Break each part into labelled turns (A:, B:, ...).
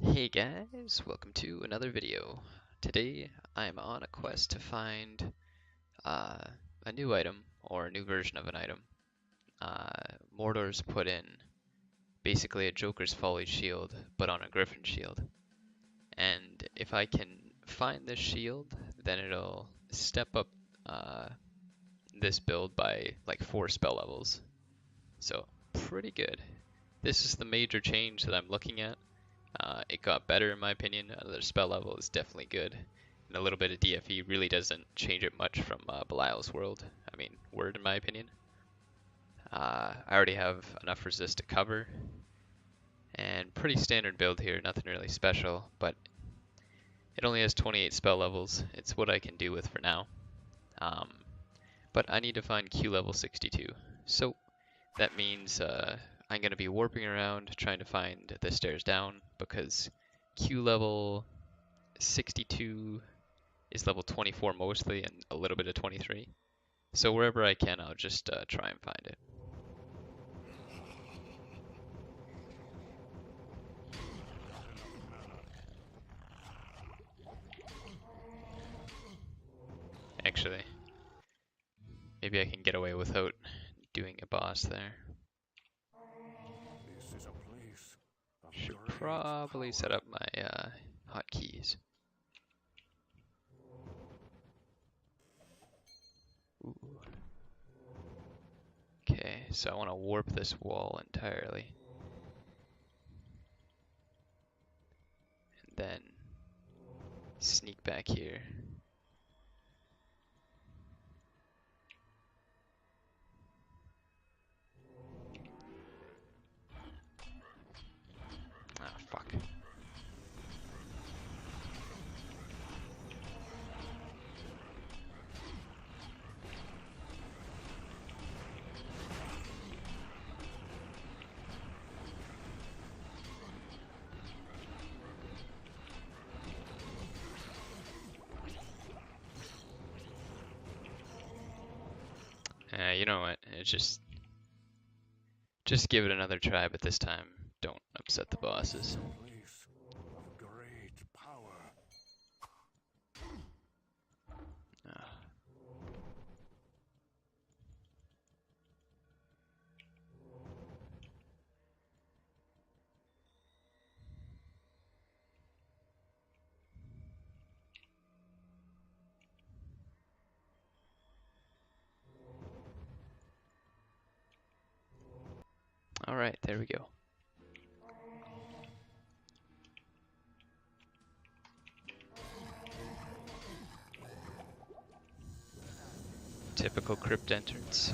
A: Hey guys, welcome to another video. Today I'm on a quest to find uh, a new item or a new version of an item. Mordor's put in basically a Joker's Folly shield but on a Griffin shield. And if I can find this shield, then it'll step up this build by like 4 spell levels. So pretty good. This is the major change that I'm looking at. It got better in my opinion. The spell level is definitely good. And a little bit of DFE really doesn't change it much from Belial's word in my opinion. I already have enough resist to cover. And pretty standard build here, nothing really special, but it only has 28 spell levels. It's what I can do with for now. But I need to find Q level 62. So that means I'm going to be warping around trying to find the stairs down because Q level 62 is level 24 mostly and a little bit of 23. So wherever I can, I'll just try and find it. Actually, maybe I can get away without doing a boss there. Should probably set up my hotkeys. Okay, so I want to warp this wall entirely. And then sneak back here. Ah, fuck. You know what? It's just give it another try, but this time don't upset the bosses. Alright, there we go. Typical crypt entrance.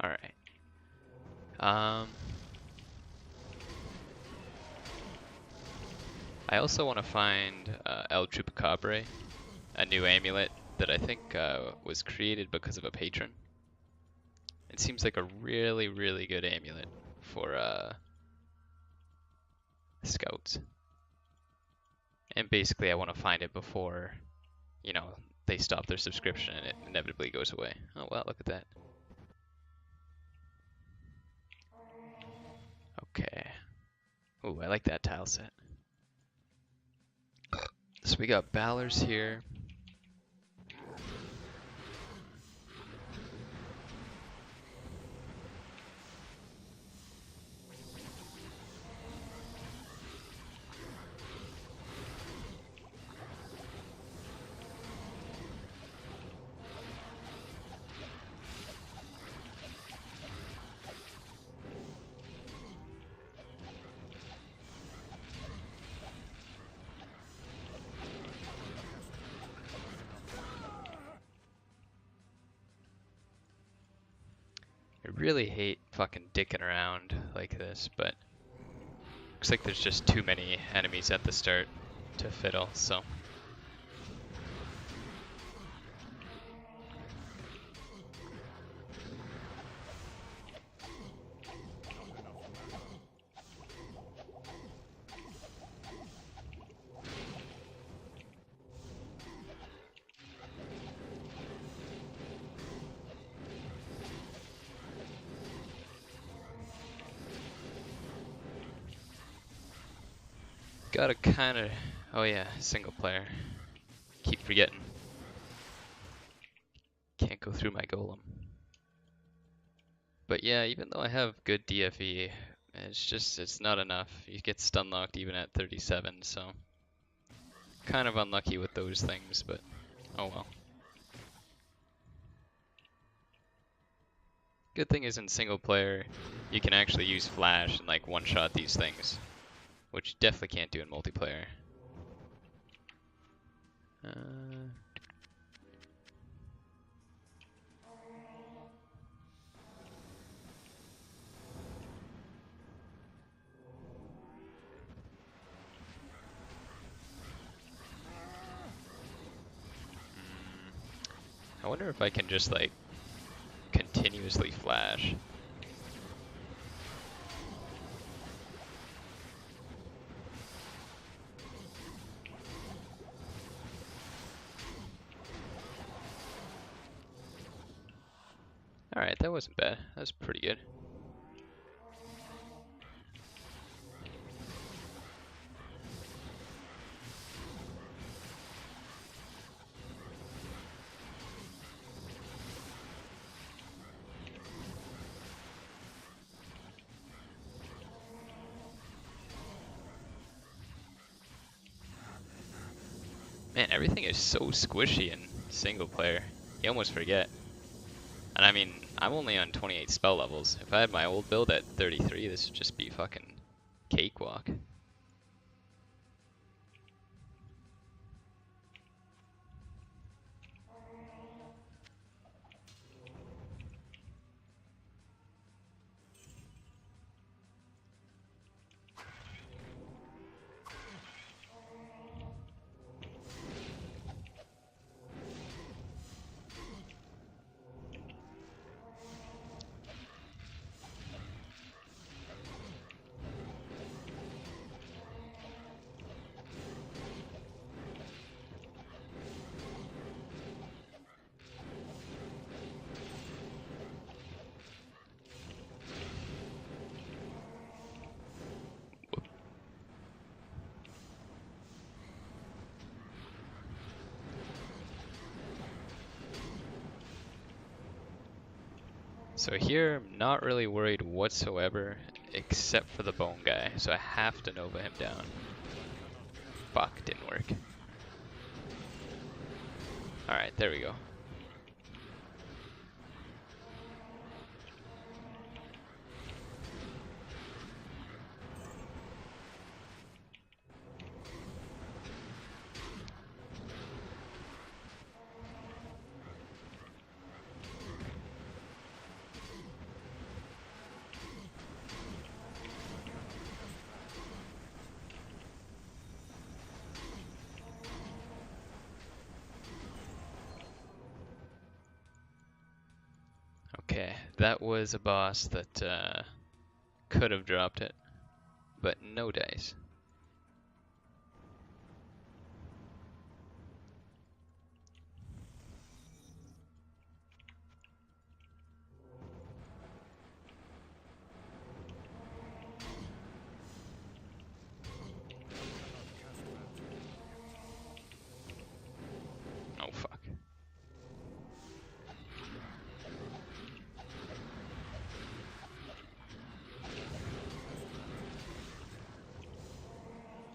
A: Alright. I also want to find El Chupacabra, a new amulet that I think was created because of a patron. It seems like a really, really good amulet for scouts. And basically I want to find it before, you know, they stop their subscription and it inevitably goes away. Oh well, look at that. Okay. Ooh, I like that tile set. So we got Balor's here. I really hate fucking dicking around like this, but looks like there's just too many enemies at the start to fiddle, so. gotta kinda... Oh yeah, single player. Keep forgetting. Can't go through my golem. But yeah, even though I have good DFE, it's not enough. You get stun locked even at 37, so kind of unlucky with those things, but oh well. Good thing is in single player, you can actually use flash and like one-shot these things, which you definitely can't do in multiplayer. I wonder if I can just like continuously flash. Alright, that wasn't bad. That was pretty good. Man, everything is so squishy in single player. You almost forget. And I mean, I'm only on 28 spell levels. If I had my old build at 33, this would just be fucking cakewalk. So here, I'm not really worried whatsoever, except for the bone guy. So I have to Nova him down. Fuck, didn't work. Alright, there we go. Okay, that was a boss that could have dropped it, but no dice. Oh fuck.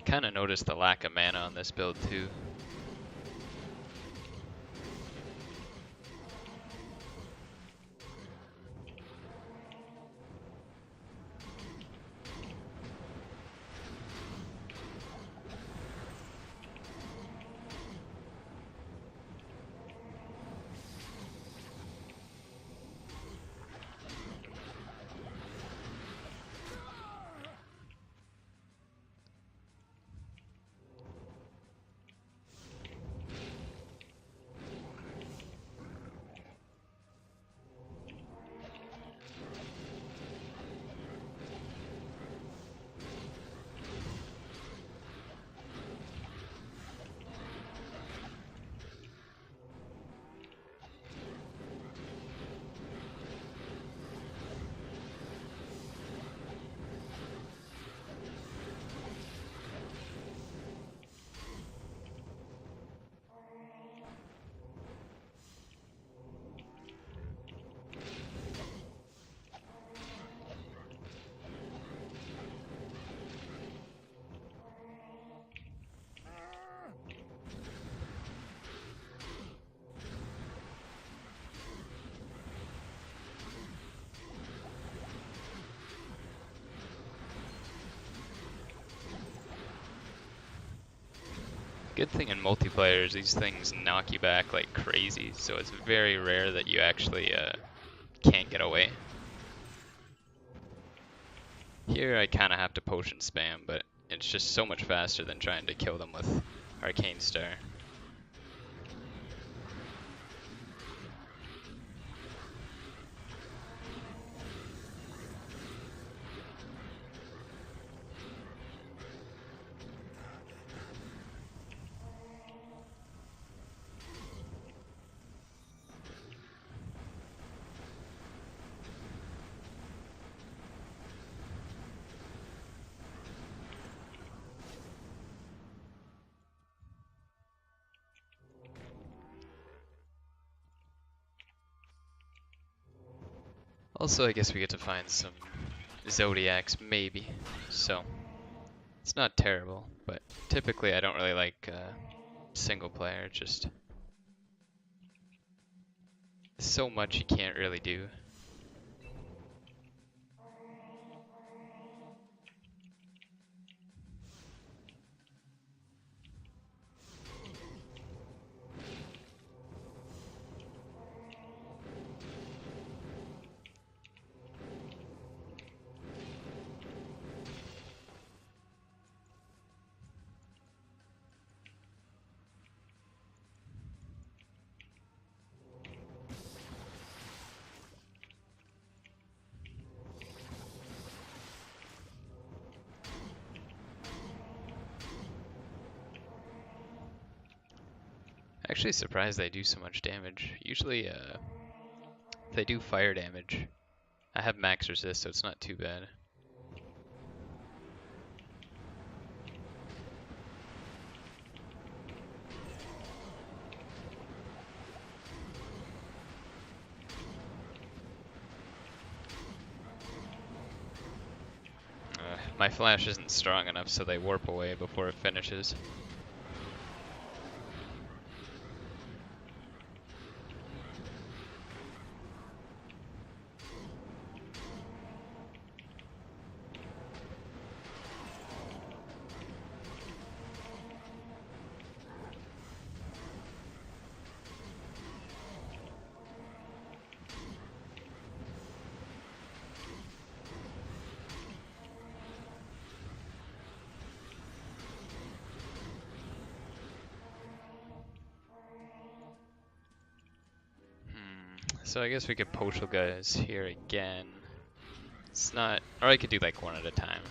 A: Kinda noticed the lack of mana on this build too. Good thing in multiplayer is these things knock you back like crazy, so it's very rare that you actually can't get away. Here I kind of have to potion spam, but it's just so much faster than trying to kill them with Arcane Star. Also, I guess we get to find some Zodiacs, maybe, so it's not terrible, but typically I don't really like single player, just so much you can't really do. Actually surprised they do so much damage. Usually they do fire damage. I have max resist, so it's not too bad. My flash isn't strong enough, so they warp away before it finishes. So I guess we could Poltergeist here again. It's not, or I could do like one at a time.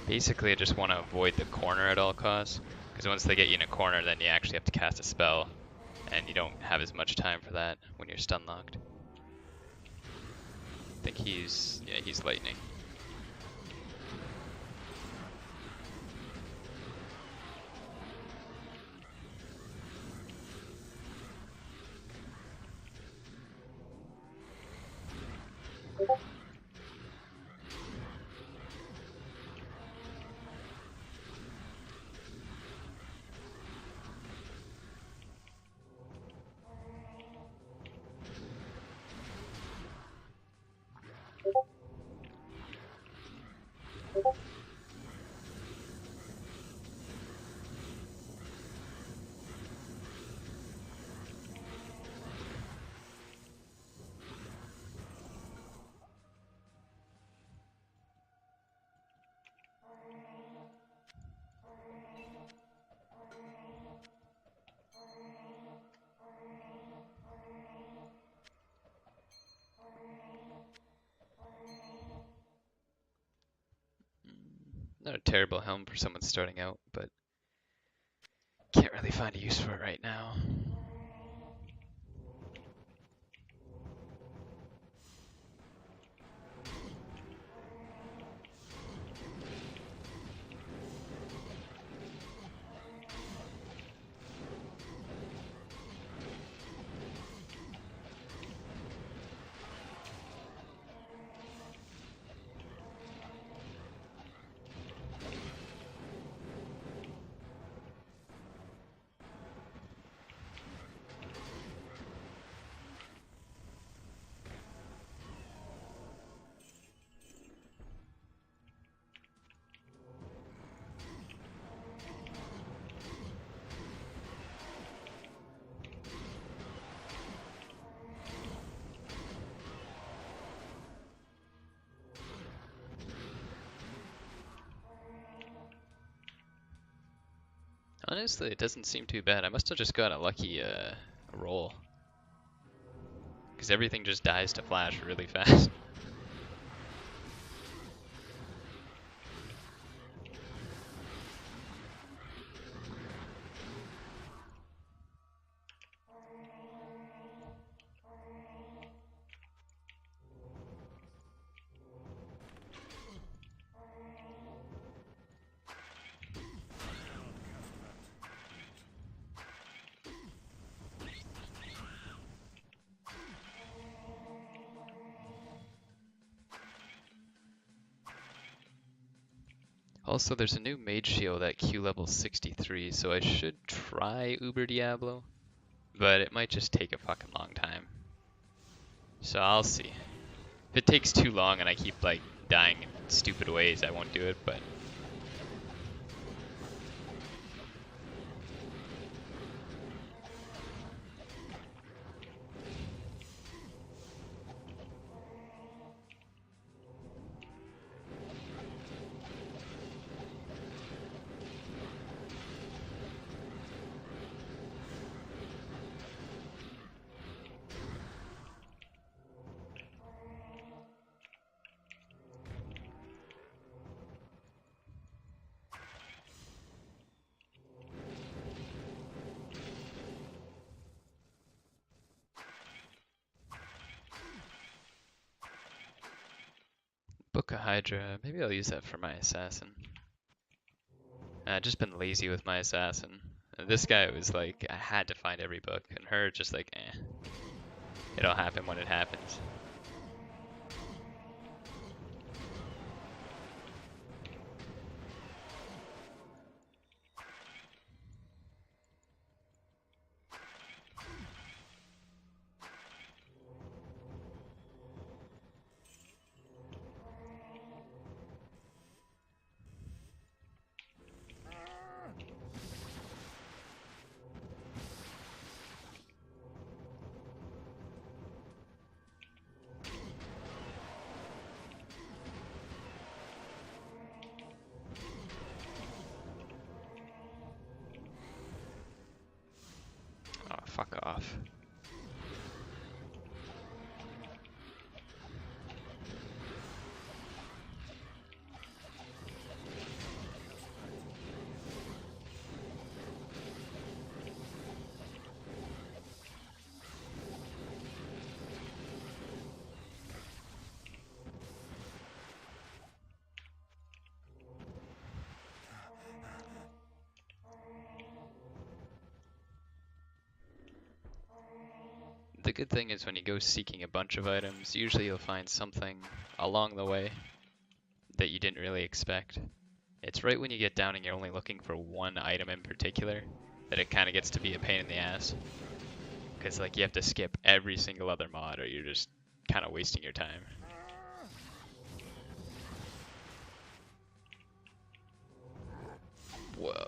A: Basically, I just want to avoid the corner at all costs, because once they get you in a corner, then you actually have to cast a spell, and you don't have as much time for that when you're stun locked. I think he's lightning. Not a terrible helm for someone starting out, but can't really find a use for it right now. Honestly, it doesn't seem too bad. I must have just got a lucky roll. Because everything just dies to flash really fast. Also, there's a new Mage shield at Q level 63, so I should try Uber Diablo, but it might just take a fucking long time. So I'll see. If it takes too long and I keep like dying in stupid ways, I won't do it, but Book a Hydra. Maybe I'll use that for my assassin. I've just been lazy with my assassin. This guy was like, I had to find every book, and her just like, eh. It'll happen when it happens. Oh, fuck off. The good thing is when you go seeking a bunch of items, usually you'll find something along the way that you didn't really expect. It's right when you get down and you're only looking for one item in particular that it kind of gets to be a pain in the ass. Because like you have to skip every single other mod or you're just kind of wasting your time. Whoa.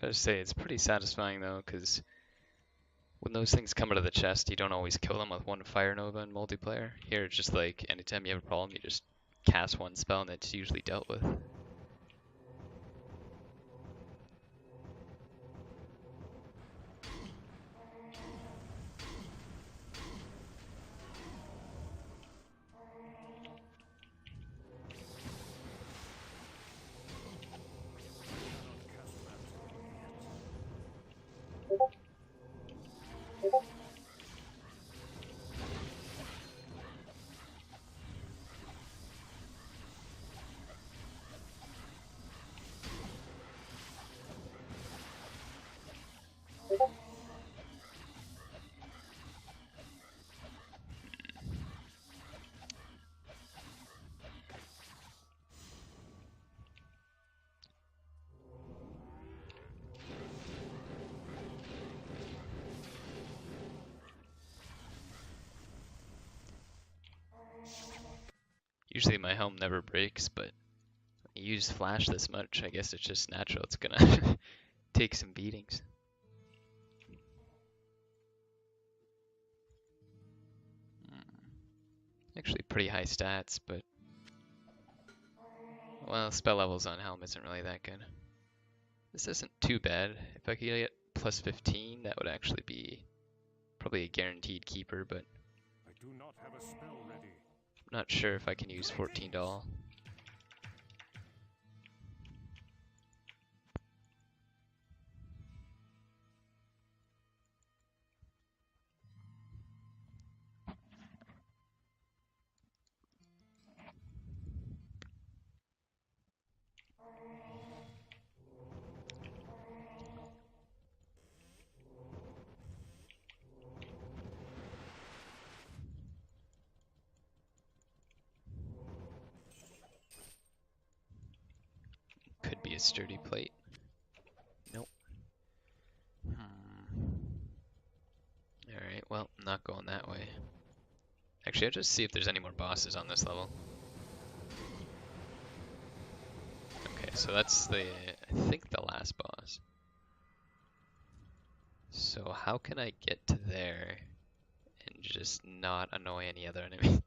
A: Gotta say, it's pretty satisfying though, because when those things come out of the chest, you don't always kill them with one Fire Nova in multiplayer. Here, it's just like anytime you have a problem, you just cast one spell and it's usually dealt with. Usually my helm never breaks, but when you use flash this much, I guess it's just natural. It's gonna take some beatings. Actually pretty high stats, but well, spell levels on helm isn't really that good. This isn't too bad. If I could get plus 15, that would actually be probably a guaranteed keeper, but
B: I do not have a spell ready.
A: I'm not sure if I can use 14 doll. Could be a sturdy plate. Nope. Alright, well, I'm not going that way. Actually, I'll just see if there's any more bosses on this level. Okay, so that's I think the last boss. So how can I get to there and just not annoy any other enemies?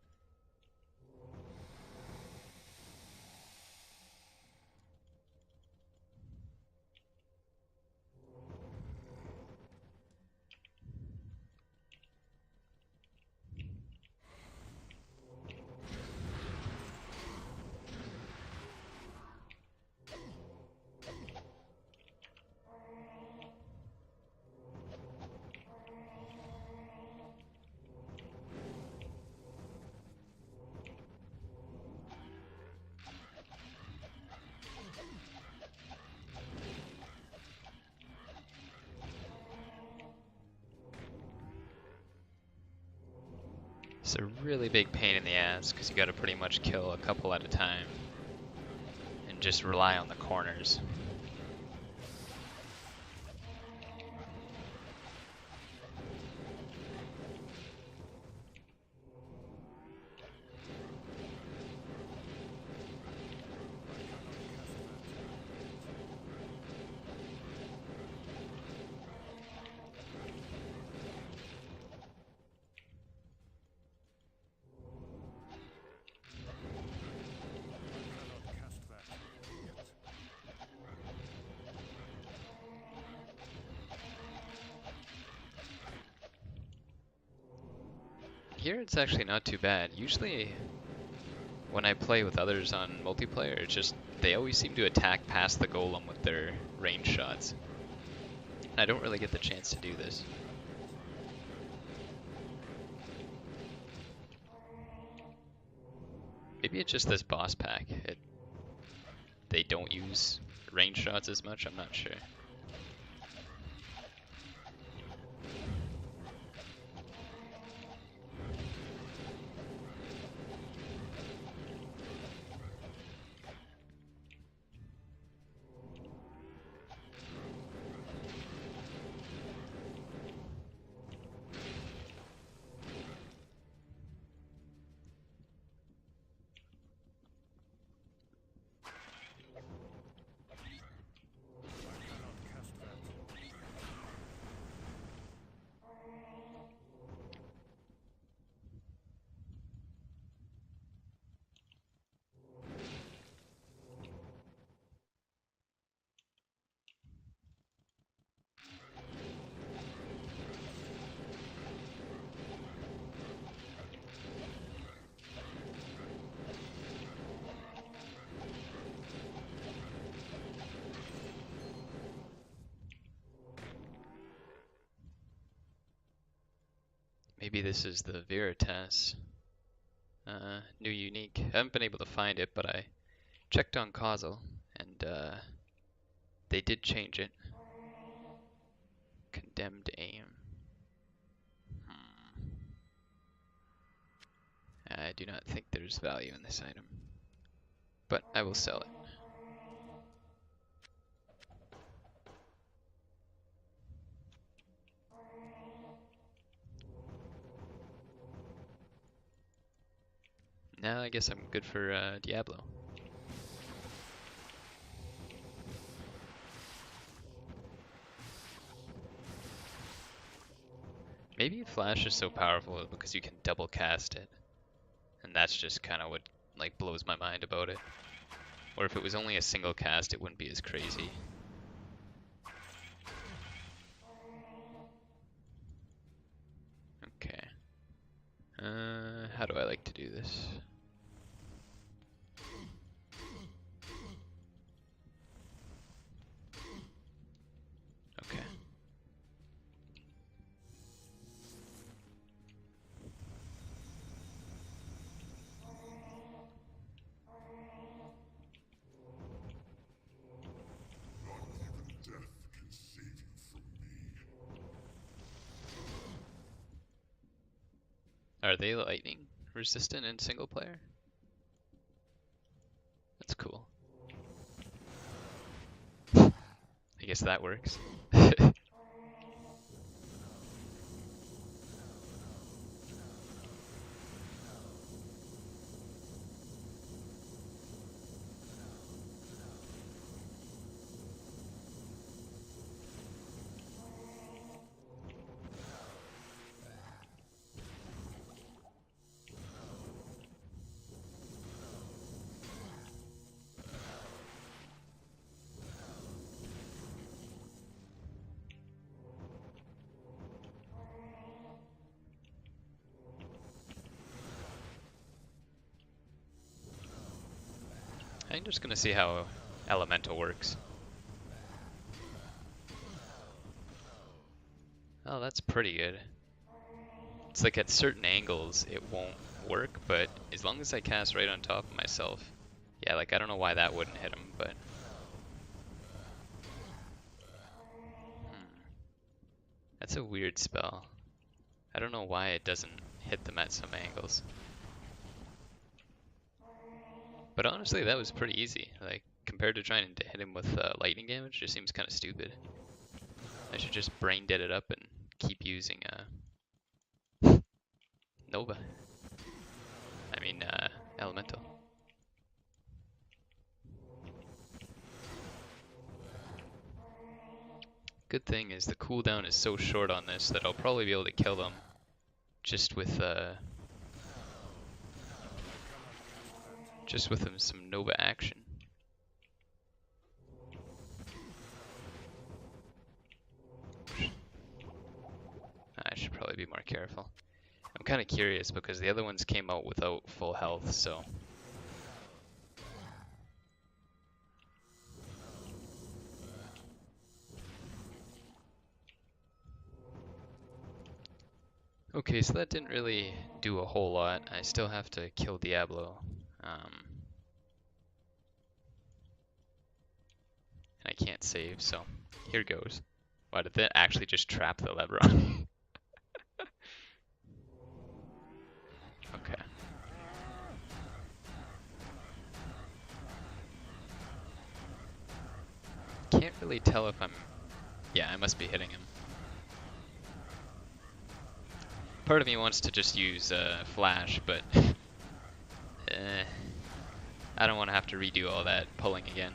A: It's a really big pain in the ass because you gotta pretty much kill a couple at a time and just rely on the corners. Here it's actually not too bad. Usually when I play with others on multiplayer, it's just they always seem to attack past the golem with their range shots. I don't really get the chance to do this. Maybe it's just this boss pack. They don't use range shots as much, I'm not sure. Maybe this is the Veritas new unique. I haven't been able to find it, but I checked on Causal, and they did change it. Condemned aim. I do not think there's value in this item, but I will sell it. Now I guess I'm good for Diablo. Maybe Flash is so powerful because you can double cast it. And that's just kind of what like blows my mind about it. Or if it was only a single cast, it wouldn't be as crazy. Okay. How do I like to do this? Okay. Are they lightning resistant in single player? That's cool. I guess that works. I'm just gonna see how elemental works. Oh, that's pretty good. It's like at certain angles it won't work, but as long as I cast right on top of myself. Yeah, like I don't know why that wouldn't hit him, but... That's a weird spell. I don't know why it doesn't hit them at some angles. But honestly, that was pretty easy. Like, compared to trying to hit him with lightning damage, just seems kind of stupid. I should just brain dead it up and keep using Nova. I mean, Elemental. Good thing is the cooldown is so short on this that I'll probably be able to kill them just with some Nova action. I should probably be more careful. I'm kind of curious because the other ones came out without full health, so... Okay, so that didn't really do a whole lot. I still have to kill Diablo. And I can't save, so here goes. Why did that actually just trap the lever on? Okay. Can't really tell if I'm... Yeah, I must be hitting him. Part of me wants to just use Flash, but... I don't want to have to redo all that pulling again.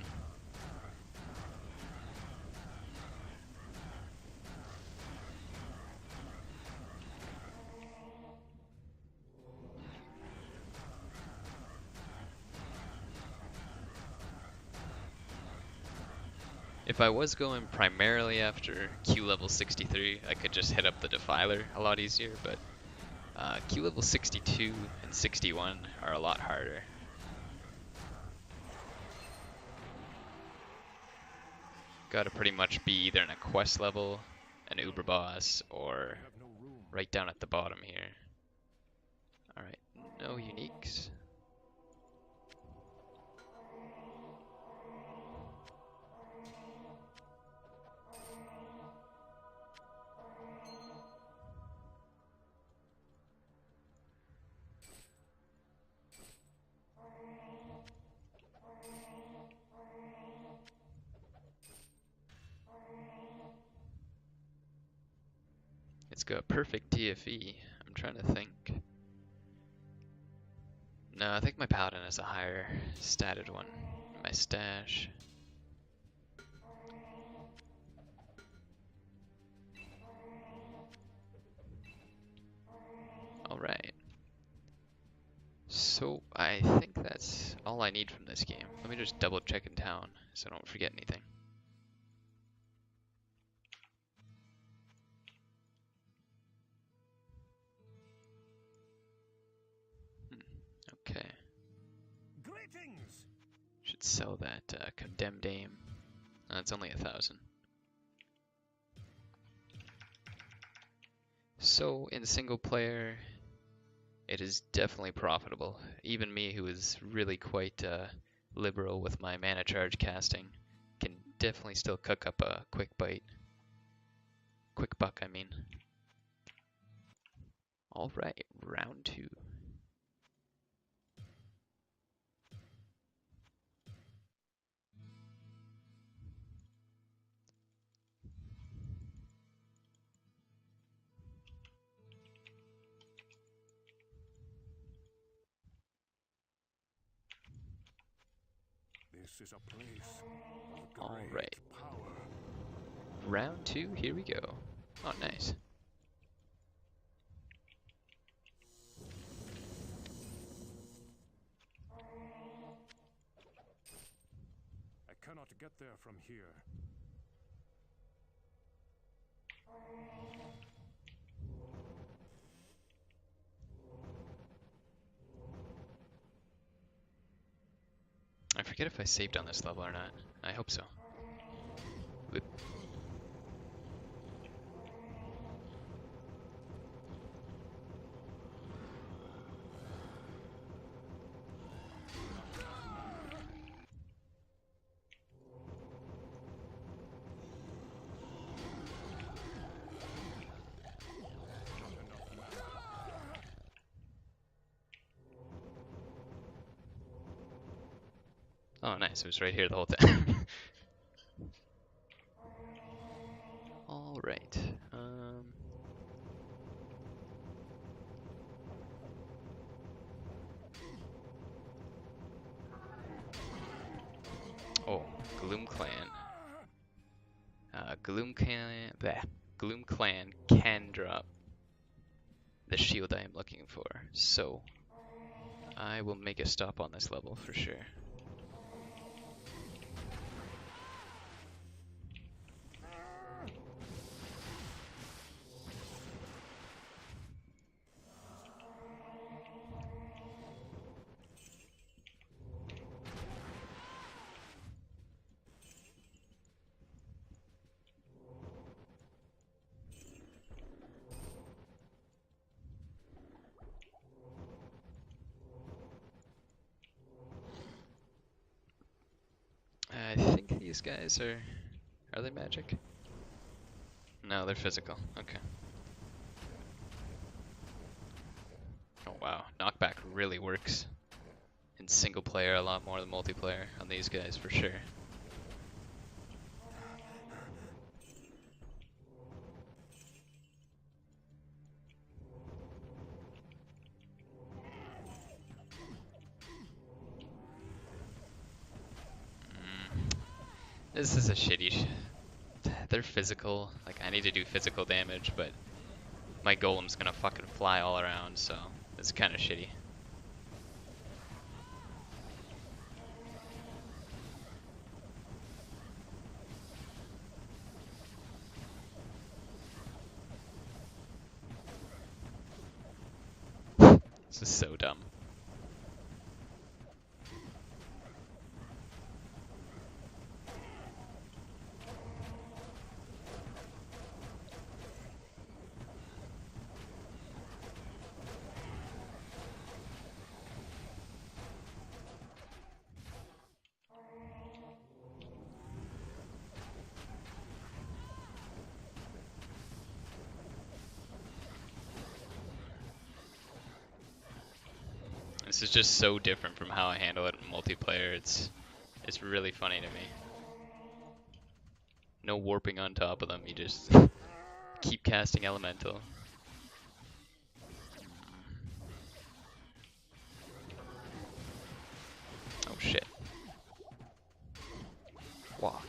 A: If I was going primarily after Q level 63, I could just hit up the Defiler a lot easier, but Q level 62 and 61 are a lot harder. Gotta pretty much be either in a quest level, an Uber boss, or right down at the bottom here. Alright, no uniques. It's got perfect TFE. I'm trying to think. No, I think my paladin is a higher statted one in my stash. Alright. So I think that's all I need from this game. Let me just double check in town so I don't forget anything. Okay.
B: Greetings.
A: Should sell that condemned aim. That's only 1,000. So in single player, it is definitely profitable. Even me, who is really quite liberal with my mana charge casting, can definitely still cook up a quick bite. Quick buck, I mean. Alright, round 2.
B: This is a place of
A: Alright,
B: great power.
A: round 2, here we go. Oh, nice.
B: I cannot get there from here.
A: I forget if I saved on this level or not. I hope so. Whoop. Oh, nice. It was right here the whole time. Alright. Oh, Gloom Clan. Gloom Clan can drop the shield I am looking for, so I will make a stop on this level for sure. I think these guys are they magic? No, they're physical. Okay. Oh wow, knockback really works in single player a lot more than multiplayer on these guys for sure. This is a shitty. They're physical. Like I need to do physical damage, but my golem's gonna fucking fly all around, so it's kind of shitty. This is so dumb. This is just so different from how I handle it in multiplayer. It's really funny to me. No warping on top of them. You just keep casting elemental. shit. Walk.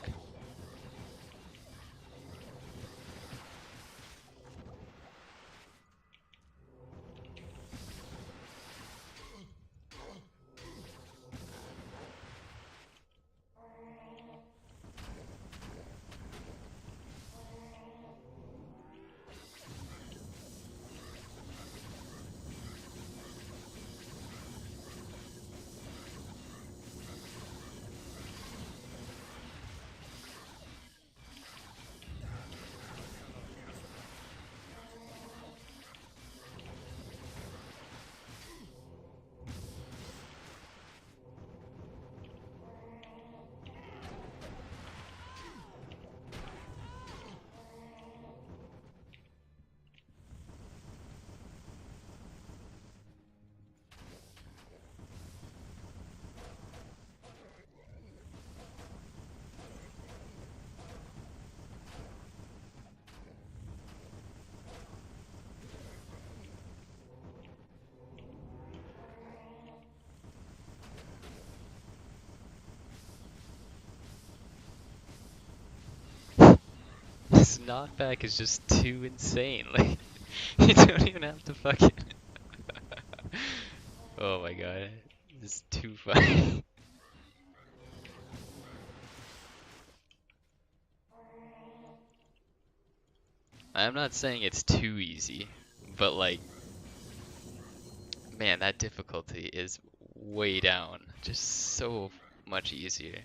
A: This knockback is just too insane. Like, you don't even have to fucking. Oh my god. This is too funny. I'm not saying it's too easy, but like, man, that difficulty is way down. Just so much easier.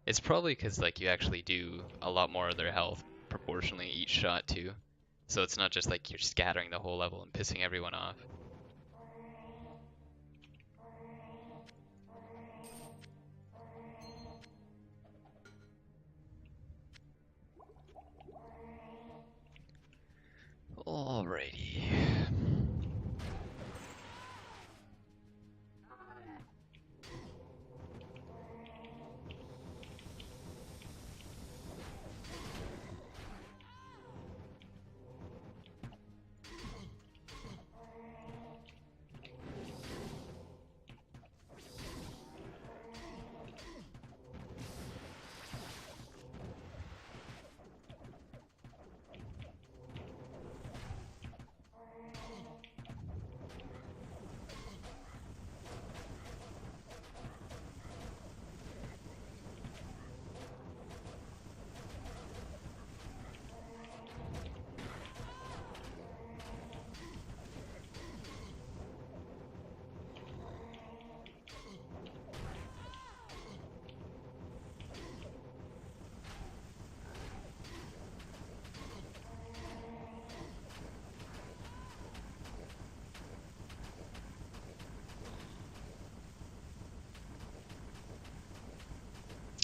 A: It's probably because like you actually do a lot more of their health proportionally each shot too. So it's not just like you're scattering the whole level and pissing everyone off. Alrighty.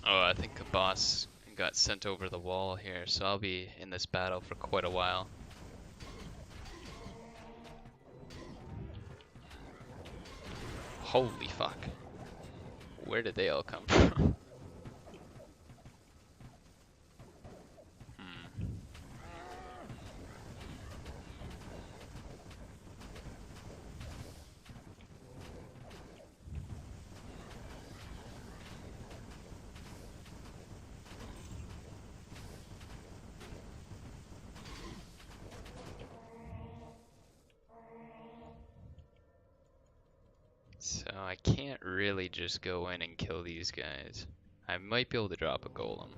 A: Oh, I think a boss got sent over the wall here, so I'll be in this battle for quite a while. Holy fuck. Where did they all come from? Hmm. So I can't really just go in and kill these guys. I might be able to drop a golem.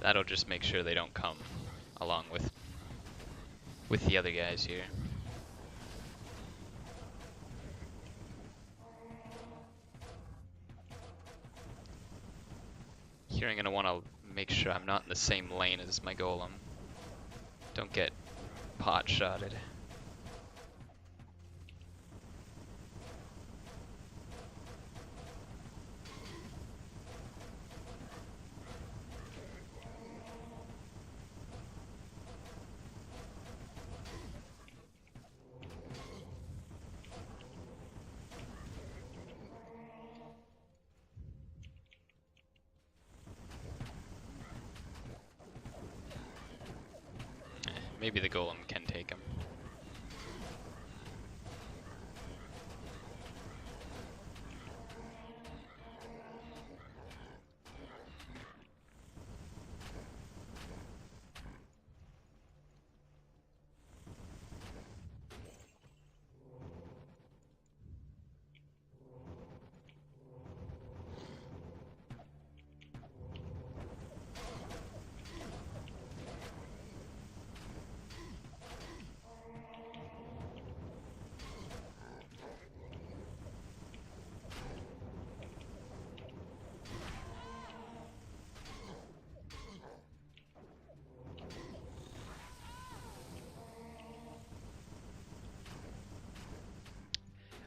A: That'll just make sure they don't come along with the other guys here. Here I'm gonna want to make sure I'm not in the same lane as my golem. Don't get pot shotted. Maybe the golem can take him.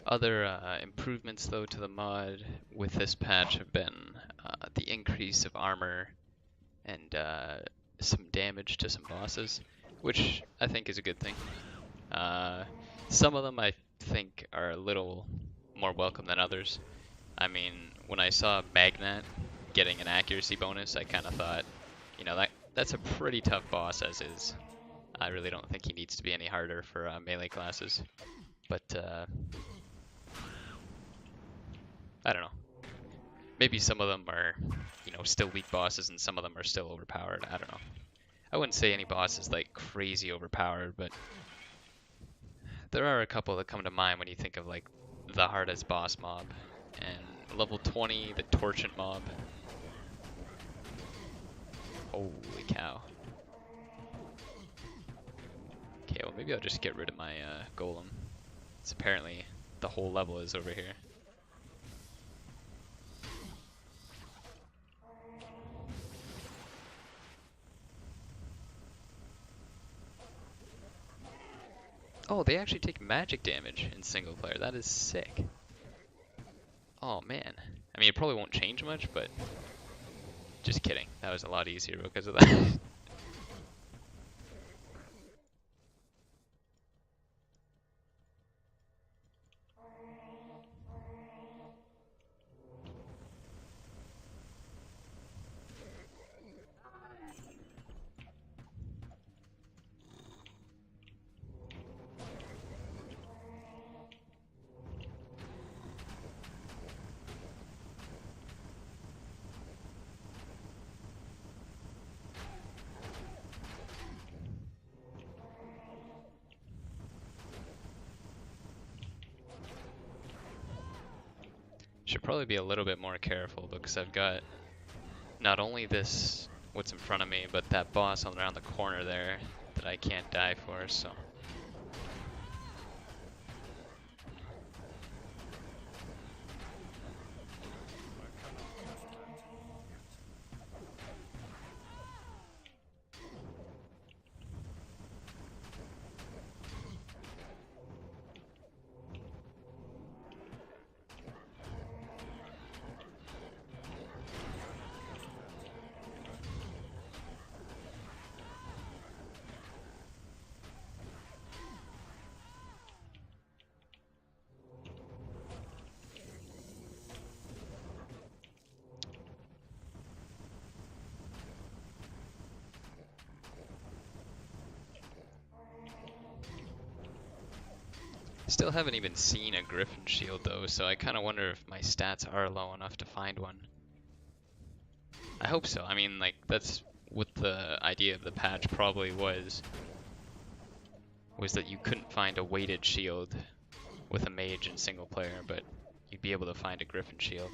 A: Other improvements, though, to the mod with this patch have been the increase of armor and some damage to some bosses, which I think is a good thing. Some of them I think are a little more welcome than others. I mean, when I saw Magnat getting an accuracy bonus, I kind of thought, you know, that's a pretty tough boss as is. I really don't think he needs to be any harder for melee classes. But I don't know. Maybe some of them are, you know, still weak bosses and some of them are still overpowered. I don't know. I wouldn't say any boss is like crazy overpowered, but there are a couple that come to mind when you think of like the hardest boss mob. And level 20, the Torchant mob. Holy cow. Okay, well maybe I'll just get rid of my golem. It's apparently the whole level is over here. Oh, they actually take magic damage in single player. That is sick. Oh man. I mean, it probably won't change much, but just kidding. That was a lot easier because of that. Should probably be a little bit more careful because I've got not only this, what's in front of me, but that boss on around the corner there that I can't die for, so. Still haven't even seen a Griffin shield though, so I kind of wonder if my stats are low enough to find one. I hope so. I mean, like, that's what the idea of the patch probably was that you couldn't find a weighted shield with a mage in single player, but you'd be able to find a Griffin shield.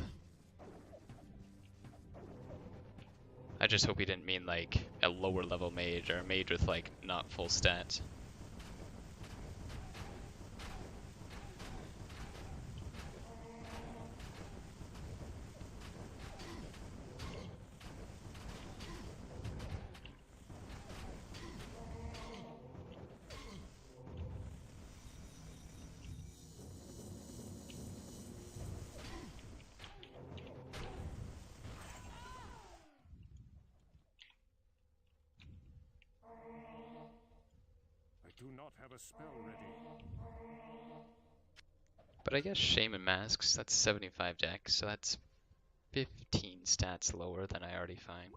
A: I just hope he didn't mean like a lower level mage or a mage with like not full stats.
B: Do not have a spell ready.
A: But I guess Shaman Masks, that's 75 dex, so that's 15 stats lower than I already find.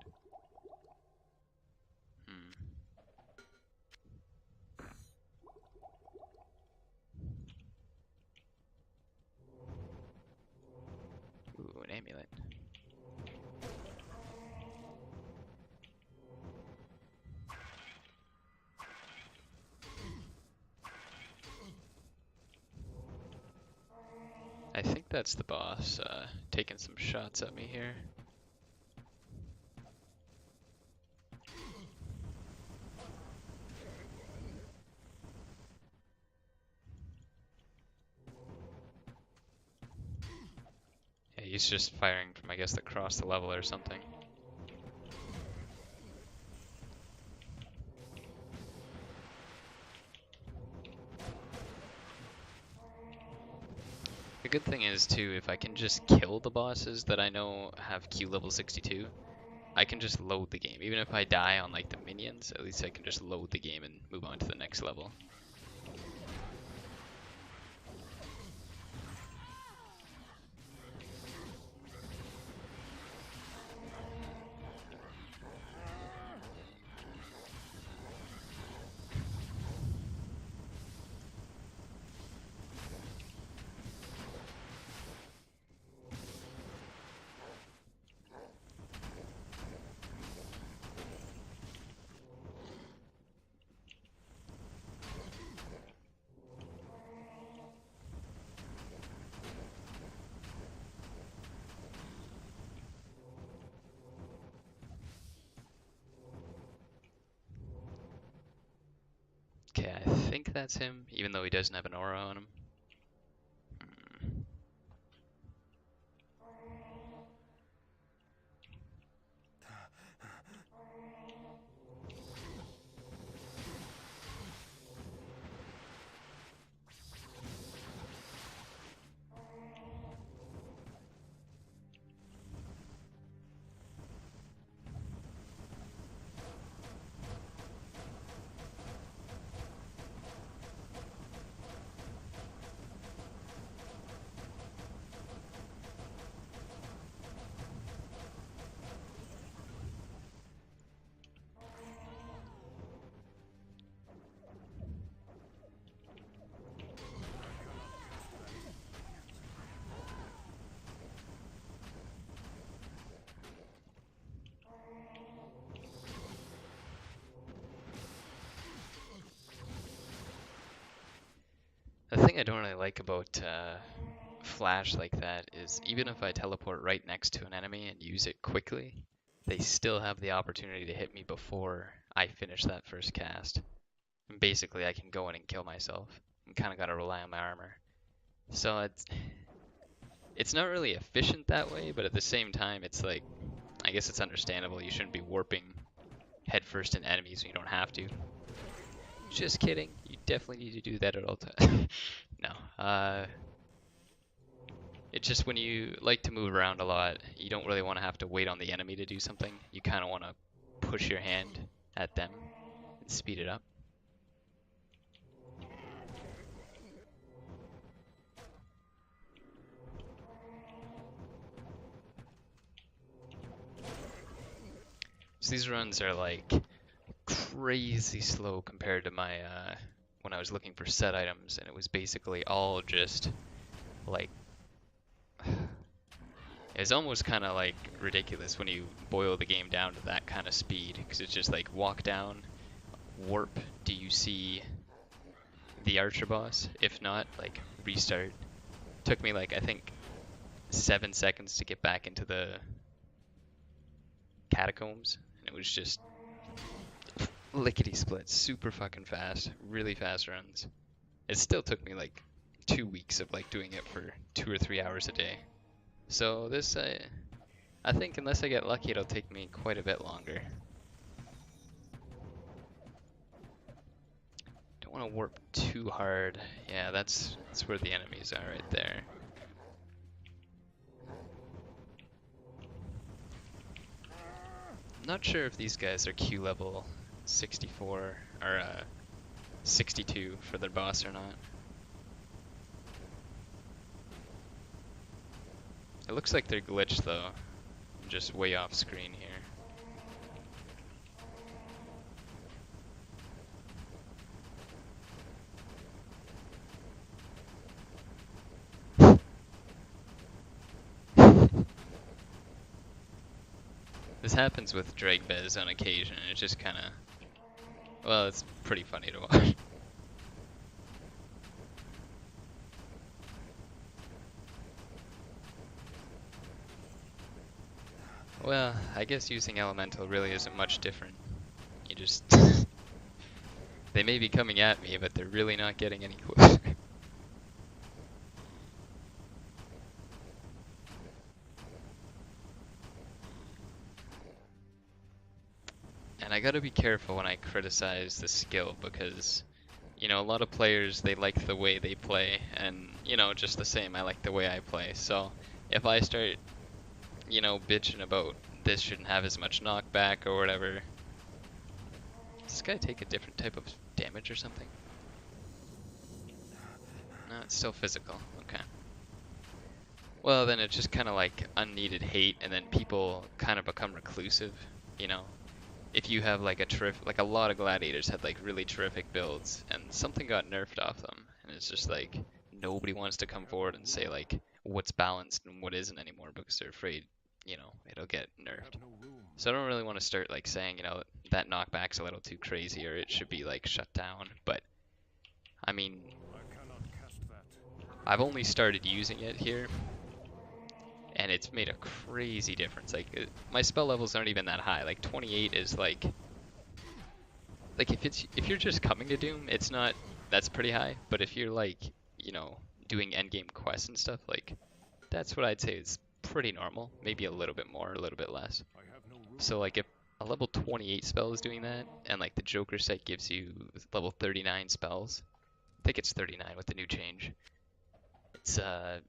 A: Ooh, an amulet. I think that's the boss taking some shots at me here. Yeah, he's just firing from, I guess, across the level or something. The good thing is too, if I can just kill the bosses that I know have Q level 62, I can just load the game. Even if I die on like the minions, at least I can just load the game and move on to the next level. Okay, I think that's him, even though he doesn't have an aura on him. The thing I don't really like about Flash like that is even if I teleport right next to an enemy and use it quickly, they still have the opportunity to hit me before I finish that first cast. And basically, I can go in and kill myself. And kind of got to rely on my armor. So it's not really efficient that way, but at the same time, it's like, I guess it's understandable. You shouldn't be warping headfirst into enemies when you don't have to. Just kidding. You definitely need to do that at all times. No. It's just when you like to move around a lot, you don't really want to have to wait on the enemy to do something. You kind of want to push your hand at them and speed it up. So these runs are like crazy slow compared to my when I was looking for set items, and it was basically all just like it's almost kind of like ridiculous when you boil the game down to that kind of speed, because it's just like walk down, warp, do you see the archer boss? If not, like restart. Took me like I think 7 seconds to get back into the catacombs, and it was just lickety split, super fucking fast, really fast runs. It still took me like 2 weeks of like doing it for 2 or 3 hours a day. So this, I think unless I get lucky, it'll take me quite a bit longer. Don't want to warp too hard. Yeah, that's where the enemies are right there. I'm not sure if these guys are Q level 64 or 62 for their boss or not. It looks like they're glitched though. I'm just way off screen here. This happens with Dragbez on occasion, and it's just kind of, well, it's pretty funny to watch. Well, I guess using Elemental really isn't much different. You just... They may be coming at me, but they're really not getting any closer. And I gotta be careful when I criticize the skill, because You know, a lot of players, they like the way they play, and, you know, just the same, I like the way I play. So if I start, you know, bitching about this shouldn't have as much knockback or whatever, does this guy take a different type of damage or something? No, it's still physical. Okay. Well, then it's just kind of like unneeded hate, and then people kind of become reclusive, you know? If you have like like a lot of gladiators had like really terrific builds, and something got nerfed off them, and it's just like nobody wants to come forward and say like what's balanced and what isn't anymore because they're afraid, you know, it'll get
B: I have
A: nerfed.
B: no room.
A: So I don't really want to start like saying, you know, that knockback's a little too crazy or it should be like shut down, but I mean,
B: I cannot cast that.
A: I've only started using it here, and it's made a crazy difference. Like my spell levels aren't even that high. Like 28 is like if you're just coming to Doom, it's not that's pretty high. But if you're like, you know, doing endgame quests and stuff, like that's what I'd say is pretty normal. Maybe a little bit more, a little bit less.
B: I have no room.
A: So like if a level 28 spell is doing that, and like the Joker set gives you level 39 spells, I think it's 39 with the new change. It's I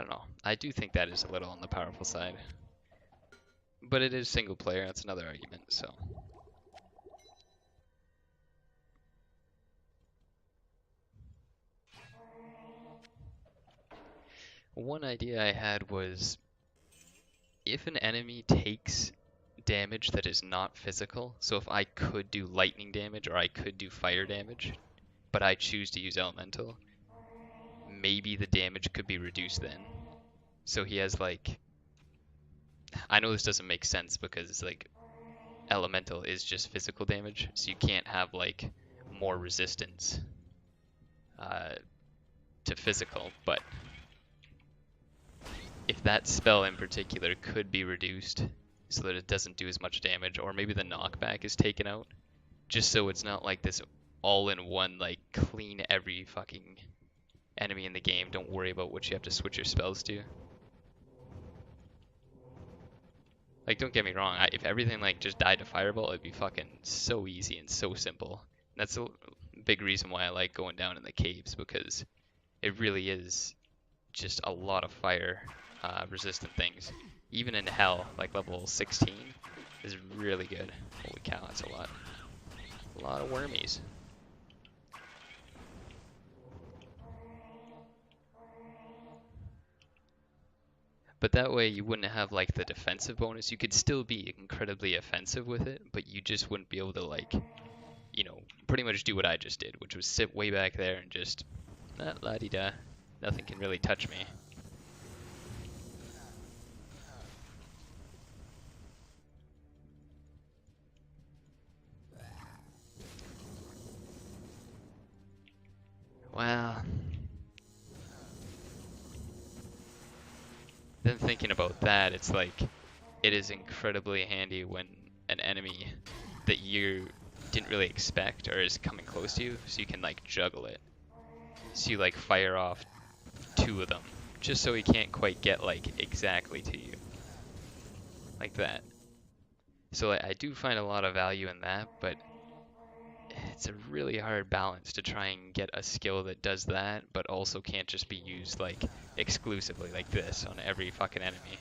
A: don't know. I do think that is a little on the powerful side. But it is single player, that's another argument, so. One idea I had was if an enemy takes damage that is not physical, so if I could do lightning damage or I could do fire damage, but I choose to use elemental, maybe the damage could be reduced then. So he has like, I know this doesn't make sense because like elemental is just physical damage, so you can't have like more resistance uh, to physical, but if that spell in particular could be reduced so that it doesn't do as much damage, or maybe the knockback is taken out, just so it's not like this all-in-one, like, clean every fucking enemy in the game, don't worry about what you have to switch your spells to. Like, don't get me wrong, if everything, like, just died to Fireball, it'd be fucking so easy and so simple. And that's a big reason why I like going down in the caves, because it really is just a lot of fire resistant things. Even in Hell, like level 16, is really good. Holy cow, that's a lot. A lot of wormies. But that way you wouldn't have like the defensive bonus. You could still be incredibly offensive with it, but you just wouldn't be able to like, you know, pretty much do what I just did, which was sit way back there and just, la-di-da. Nothing can really touch me. Well, then thinking about that, it's like it is incredibly handy when an enemy that you didn't really expect or is coming close to you, so you can like juggle it. So you like fire off two of them, just so he can't quite get like exactly to you, like that. So I do find a lot of value in that, but it's a really hard balance to try and get a skill that does that, but also can't just be used like exclusively like this on every fucking enemy.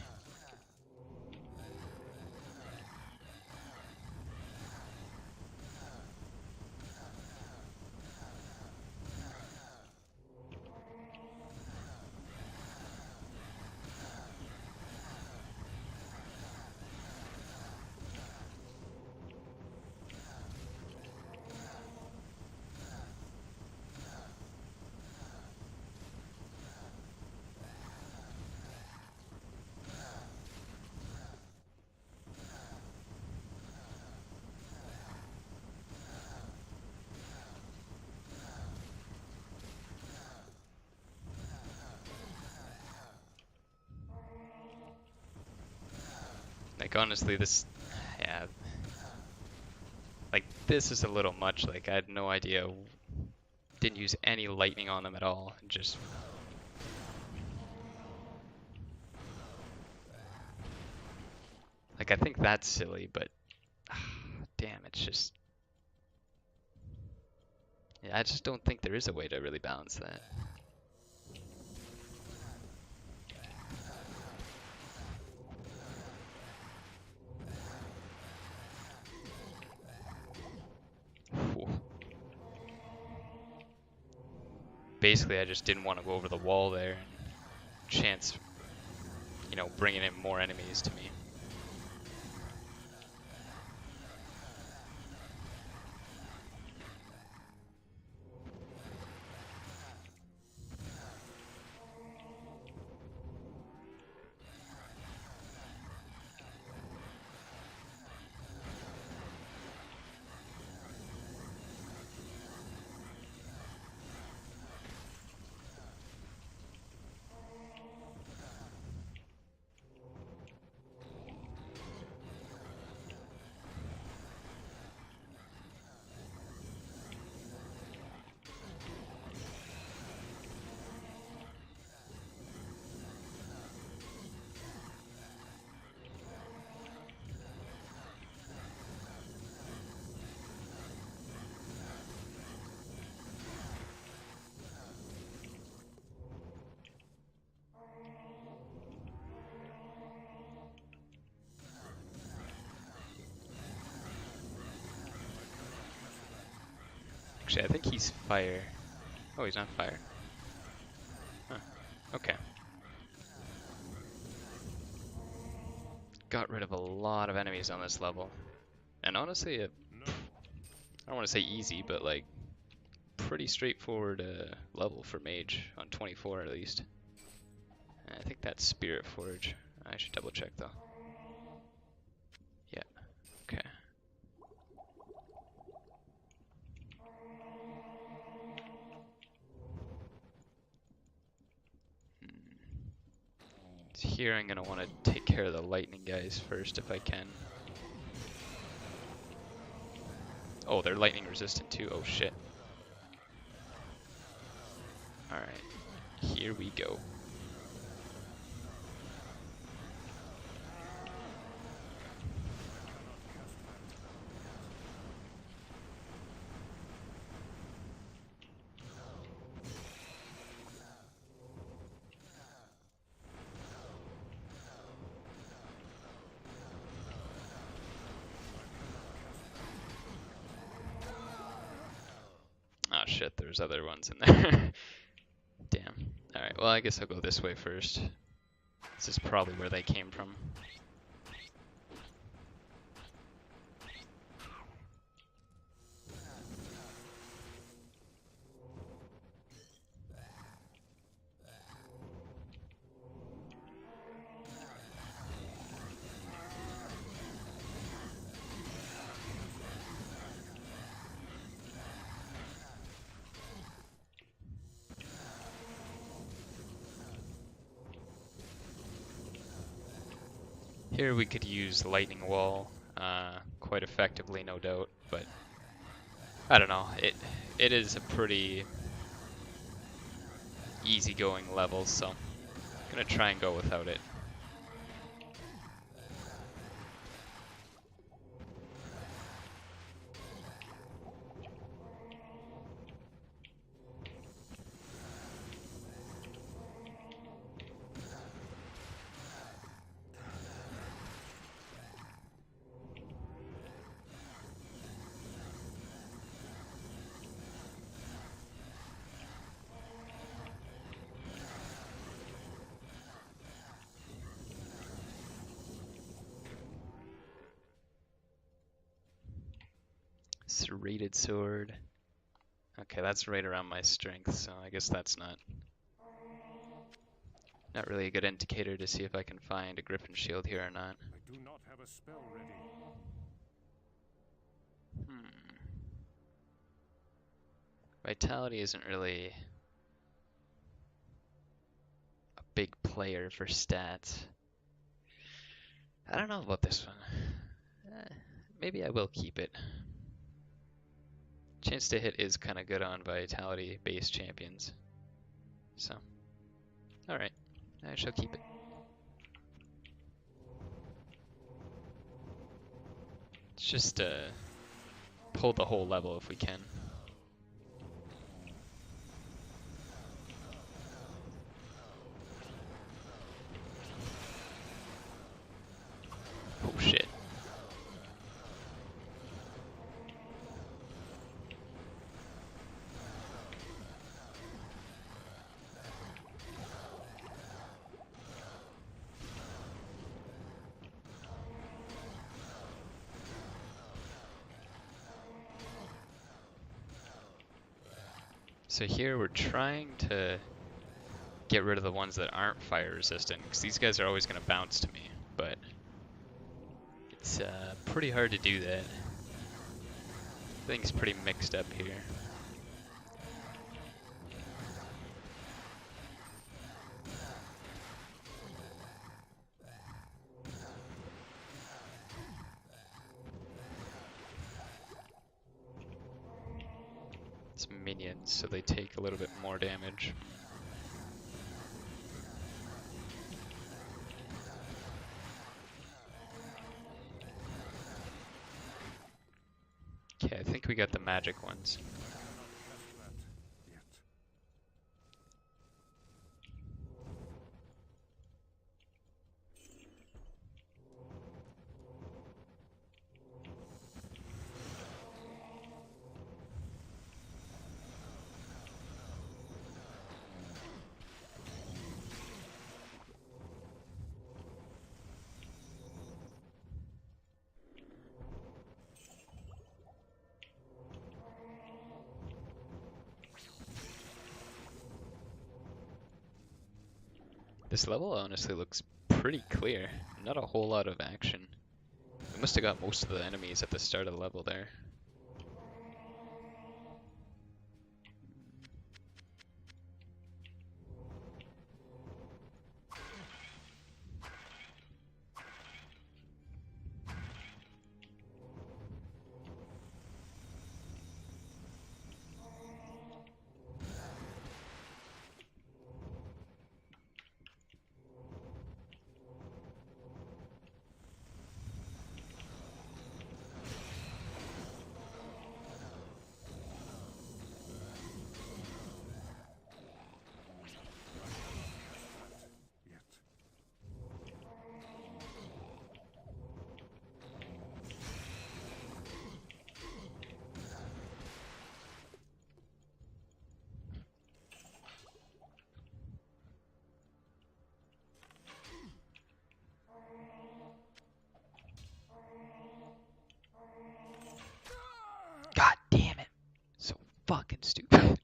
A: Like honestly, yeah, like this is a little much. Like I had no idea, didn't use any lightning on them at all. Just like I think that's silly, but damn, it's just Yeah, I just don't think there is a way to really balance that. Whew. Basically, I just didn't want to go over the wall there and chance, bringing in more enemies to me. Actually, I think he's fire. Oh, he's not fire. Huh. Okay. Got rid of a lot of enemies on this level. And honestly, I don't want to say easy, but like pretty straightforward level for Mage on 24 at least. And I think that's Spirit Forge. I should double check though. Yeah. Okay. Here I'm gonna want to take care of the lightning guys first if I can. Oh, they're lightning resistant too. Oh shit. Alright. Here we go. Oh shit, there's other ones in there. Damn. Alright, well I guess I'll go this way first. This is probably where they came from. Here we could use Lightning Wall quite effectively, no doubt, but I don't know. It is a pretty easygoing level, so I'm gonna try and go without it. Serrated sword. Okay, that's right around my strength, so I guess that's not really a good indicator to see if I can find a Griffin shield here or not.
B: I do not have a spell ready.
A: Vitality isn't really a big player for stats. I don't know about this one. Maybe I will keep it. Chance to hit is kind of good on vitality based champions. So, alright, I shall keep it. Let's just pull the whole level if we can. So here we're trying to get rid of the ones that aren't fire resistant, because these guys are always going to bounce to me, but it's pretty hard to do that. Things pretty mixed up here. It's minions, so they take a little bit more damage. Okay, I think we got the magic ones. This level honestly looks pretty clear. Not a whole lot of action. We must have got most of the enemies at the start of the level there. God damn it! So fucking stupid.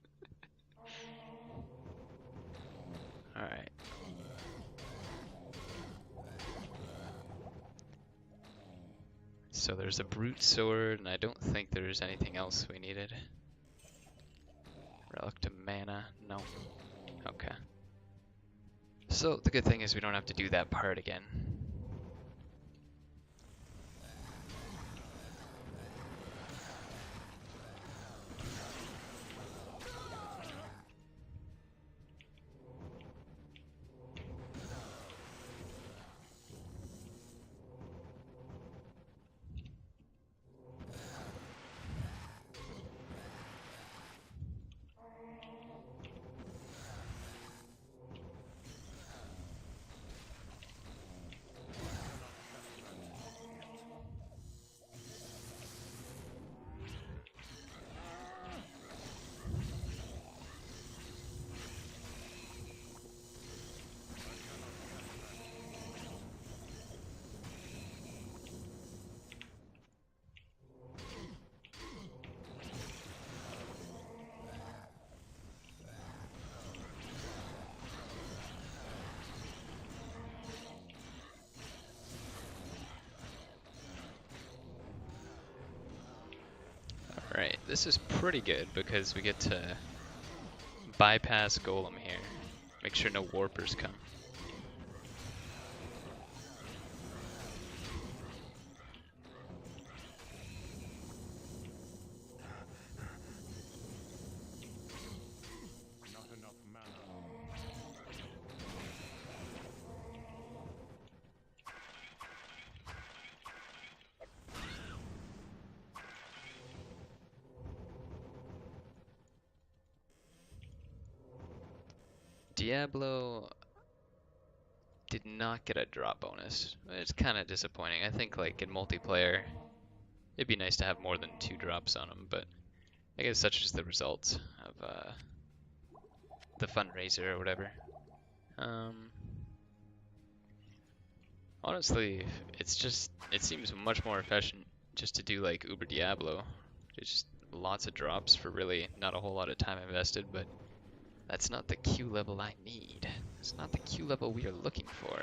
A: Alright. So there's a brute sword, and I don't think there's anything else we needed. Relic to mana, no. Okay. So the good thing is we don't have to do that part again. Alright, this is pretty good because we get to bypass Golem here. Make sure no warpers come.
B: Not enough mana.
A: Diablo did not get a drop bonus. It's kind of disappointing. I think like in multiplayer, it'd be nice to have more than 2 drops on them, but I guess such is the results of the fundraiser or whatever. Honestly, it seems much more efficient just to do like Uber Diablo. Just lots of drops for really not a whole lot of time invested, but that's not the Q level I need. It's not the Q level we are looking for.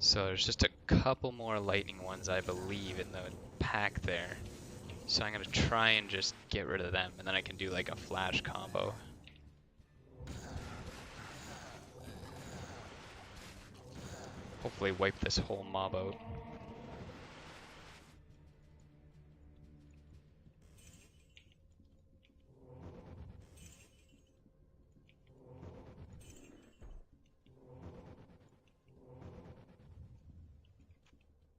A: So there's just a couple more lightning ones, I believe, in the pack there. So I'm gonna try and just get rid of them, and then I can do like a flash combo. Hopefully wipe this whole mob out.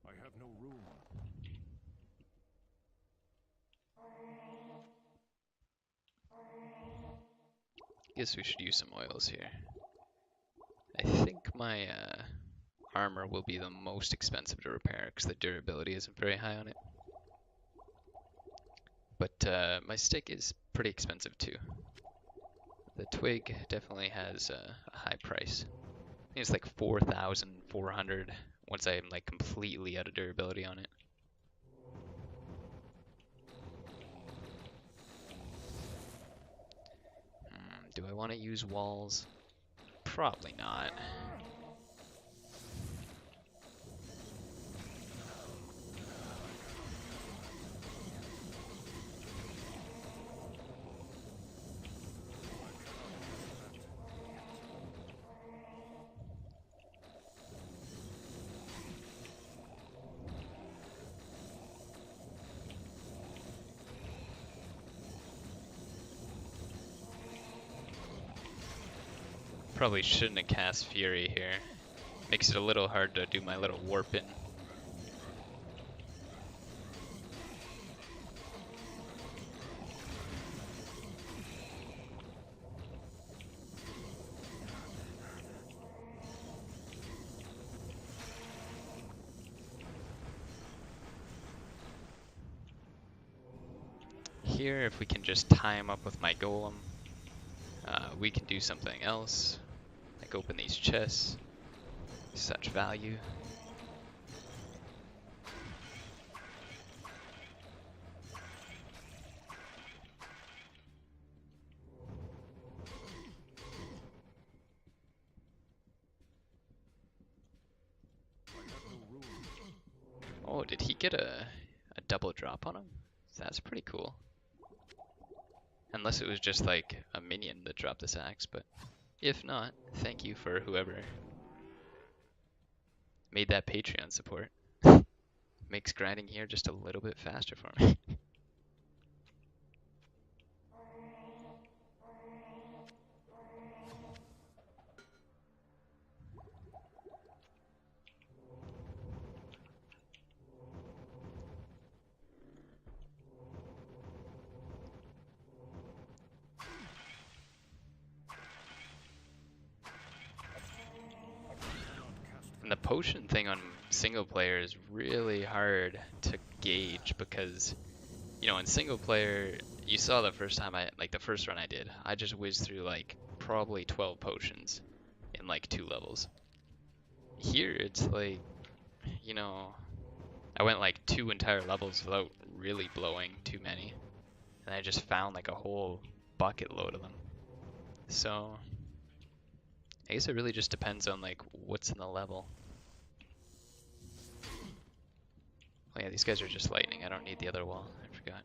B: I have no room.
A: Guess we should use some oils here. I think my armor will be the most expensive to repair because the durability isn't very high on it. But my stick is pretty expensive too. The twig definitely has a high price. I think it's like 4,400 once I'm like completely out of durability on it. Do I want to use walls? Probably not. Probably shouldn't have cast Fury here. Makes it a little hard to do my little warp in. Here, if we can just tie him up with my golem, we can do something else, like open these chests. Such value. Oh, did he get a double drop on him? That's pretty cool. Unless it was just like a minion that dropped this axe, but if not, thank you for whoever made that Patreon support. Makes grinding here just a little bit faster for me. And the potion thing on single player is really hard to gauge because, you know, in single player, you saw the first time the first run I did, I just whizzed through like probably 12 potions in like 2 levels. Here it's like, you know, I went like 2 entire levels without really blowing too many. And I just found like a whole bucket load of them. So I guess it really just depends on like what's in the level. Oh yeah, these guys are just lightning. I don't need the other wall. I forgot.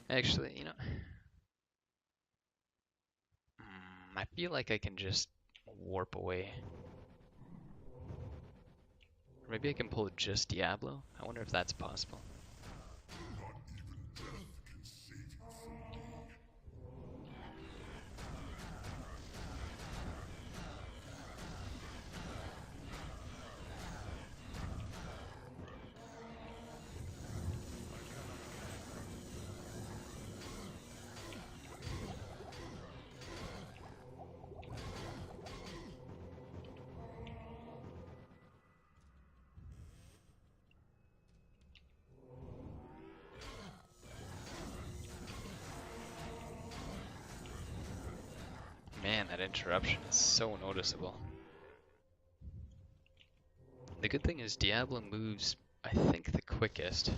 A: Actually, I feel like I can just warp away. Or maybe I can pull just Diablo? I wonder if that's possible. Man, that interruption is so noticeable. The good thing is Diablo moves, I think, the quickest.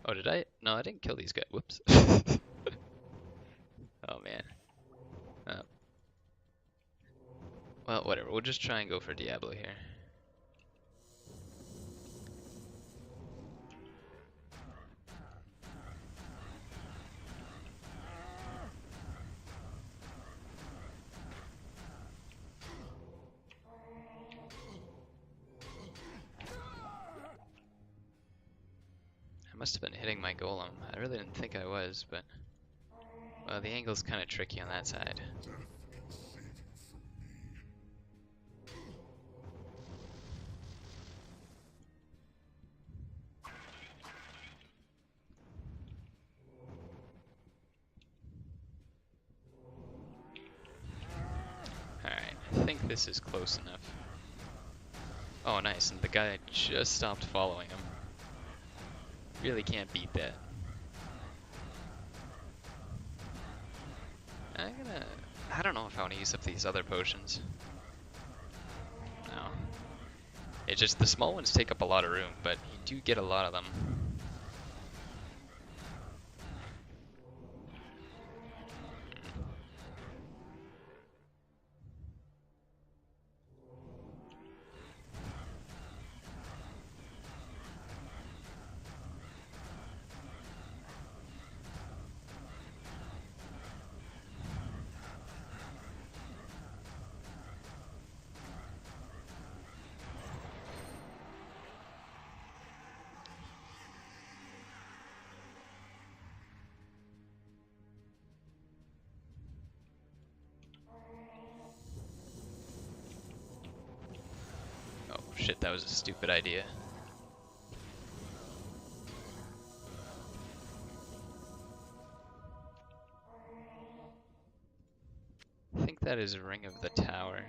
A: Oh, did I? No, I didn't kill these guys. Whoops. Oh, man. Oh. Well, whatever. We'll just try and go for Diablo here. I must have been hitting my golem. I really didn't think I was, but... Well, the angle's kind of tricky on that side. Alright, I think this is close enough. Oh, nice, and the guy just stopped following him. Really can't beat that. I don't know if I want to use up these other potions. No. It's just the small ones take up a lot of room, but you do get a lot of them. Oh shit, that was a stupid idea. I think that is Ring of the Tower.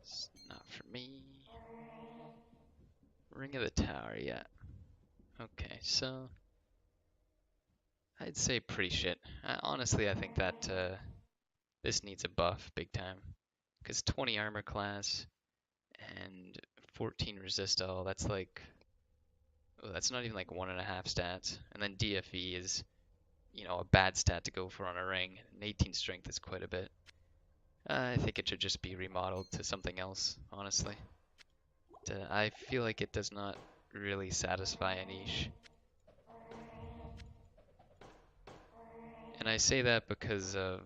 A: It's not for me. Ring of the Tower, yeah. Okay, so I'd say pretty shit. Honestly, I think that this needs a buff big time. Because 20 armor class and 14 resist all, that's like, oh, that's not even like 1.5 stats. And then DFE is, a bad stat to go for on a ring. And 18 strength is quite a bit. I think it should just be remodeled to something else, honestly. I feel like it does not really satisfy a niche. And I say that because of...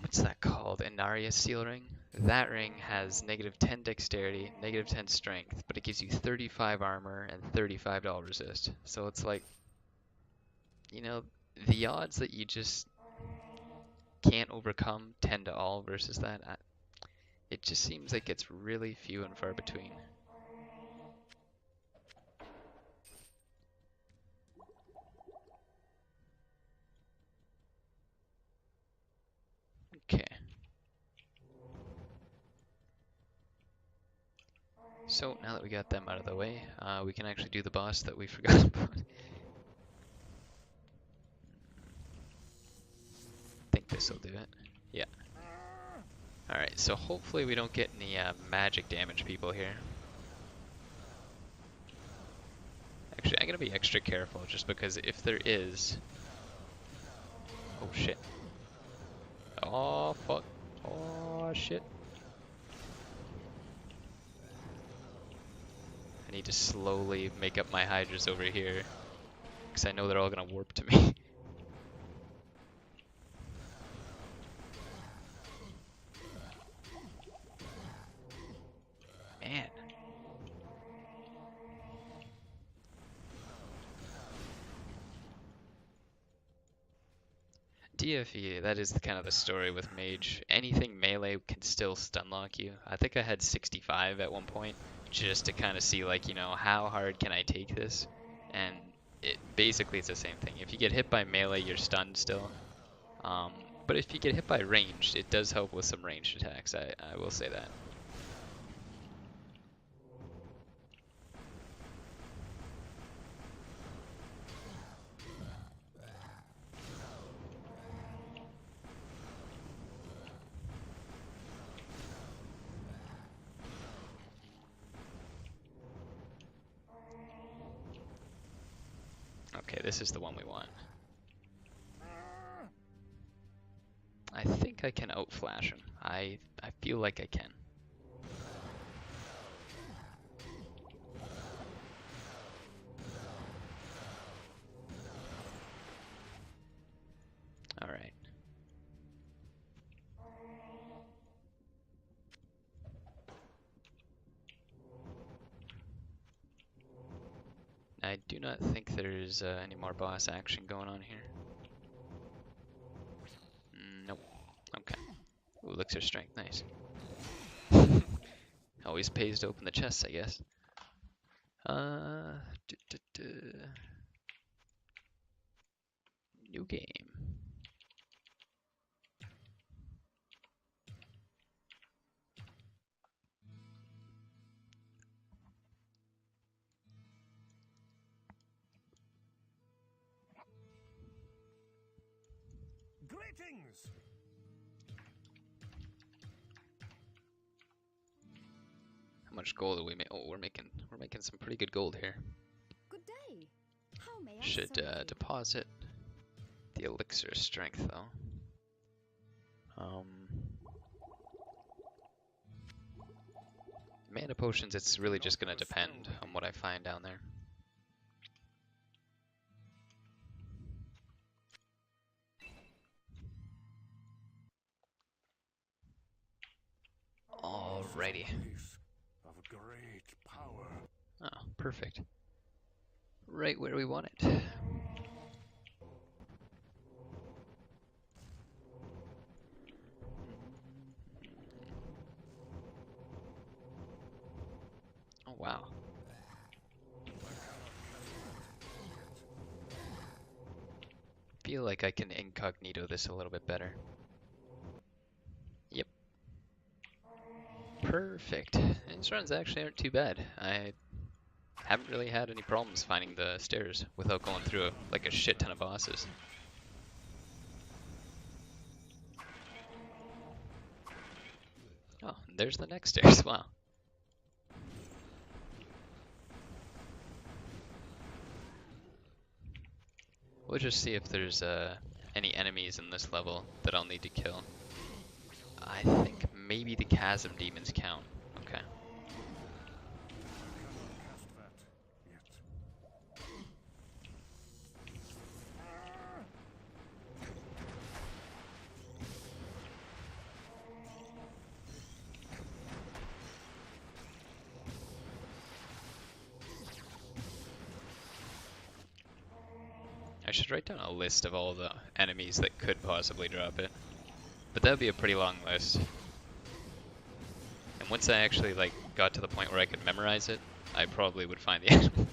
A: What's that called? Inaria Seal Ring? That ring has negative 10 dexterity, negative 10 strength, but it gives you 35 armor and $35 resist. So it's like, the odds that you just can't overcome 10 to all versus that, it just seems like it's really few and far between. Okay. So now that we got them out of the way, we can actually do the boss that we forgot about. I think this will do it. Yeah. Alright, so hopefully we don't get any magic damage people here. Actually, I'm gonna be extra careful just because if there is... Oh shit. Oh fuck. Oh shit. I need to slowly make up my hydras over here, because I know they're all gonna warp to me. Man. DFE, that is kind of the story with Mage. Anything melee can still stun lock you. I think I had 65 at one point, just to kind of see, like, you know, how hard can I take this? And basically it's the same thing. If you get hit by melee, you're stunned still. But if you get hit by ranged, it does help with some ranged attacks, I will say that. Okay, this is the one we want. I think I can outflash him. I feel like I can. Alright. I do not think there's any more boss action going on here. Nope. Okay. Ooh, elixir strength, nice. Always pays to open the chests, I guess. New game.
B: Greetings!
A: How much gold do we make? Oh, we're making some pretty good gold here.
C: Good day. How may I
A: Should
C: serve you?
A: deposit the elixir strength though. Mana potions, it's really just gonna depend on what I find down there. Alrighty.
B: Of great power.
A: Oh, perfect. Right where we want it. Oh, wow. Feel like I can incognito this a little bit better. Yep. Perfect. These runs actually aren't too bad. I haven't really had any problems finding the stairs without going through like a shit ton of bosses. Oh, there's the next stairs. Wow. We'll just see if there's any enemies in this level that I'll need to kill. I think maybe the chasm demons count. Okay. I should write down a list of all the enemies that could possibly drop it. But that would be a pretty long list. And once I actually like got to the point where I could memorize it, I probably would find the enemy.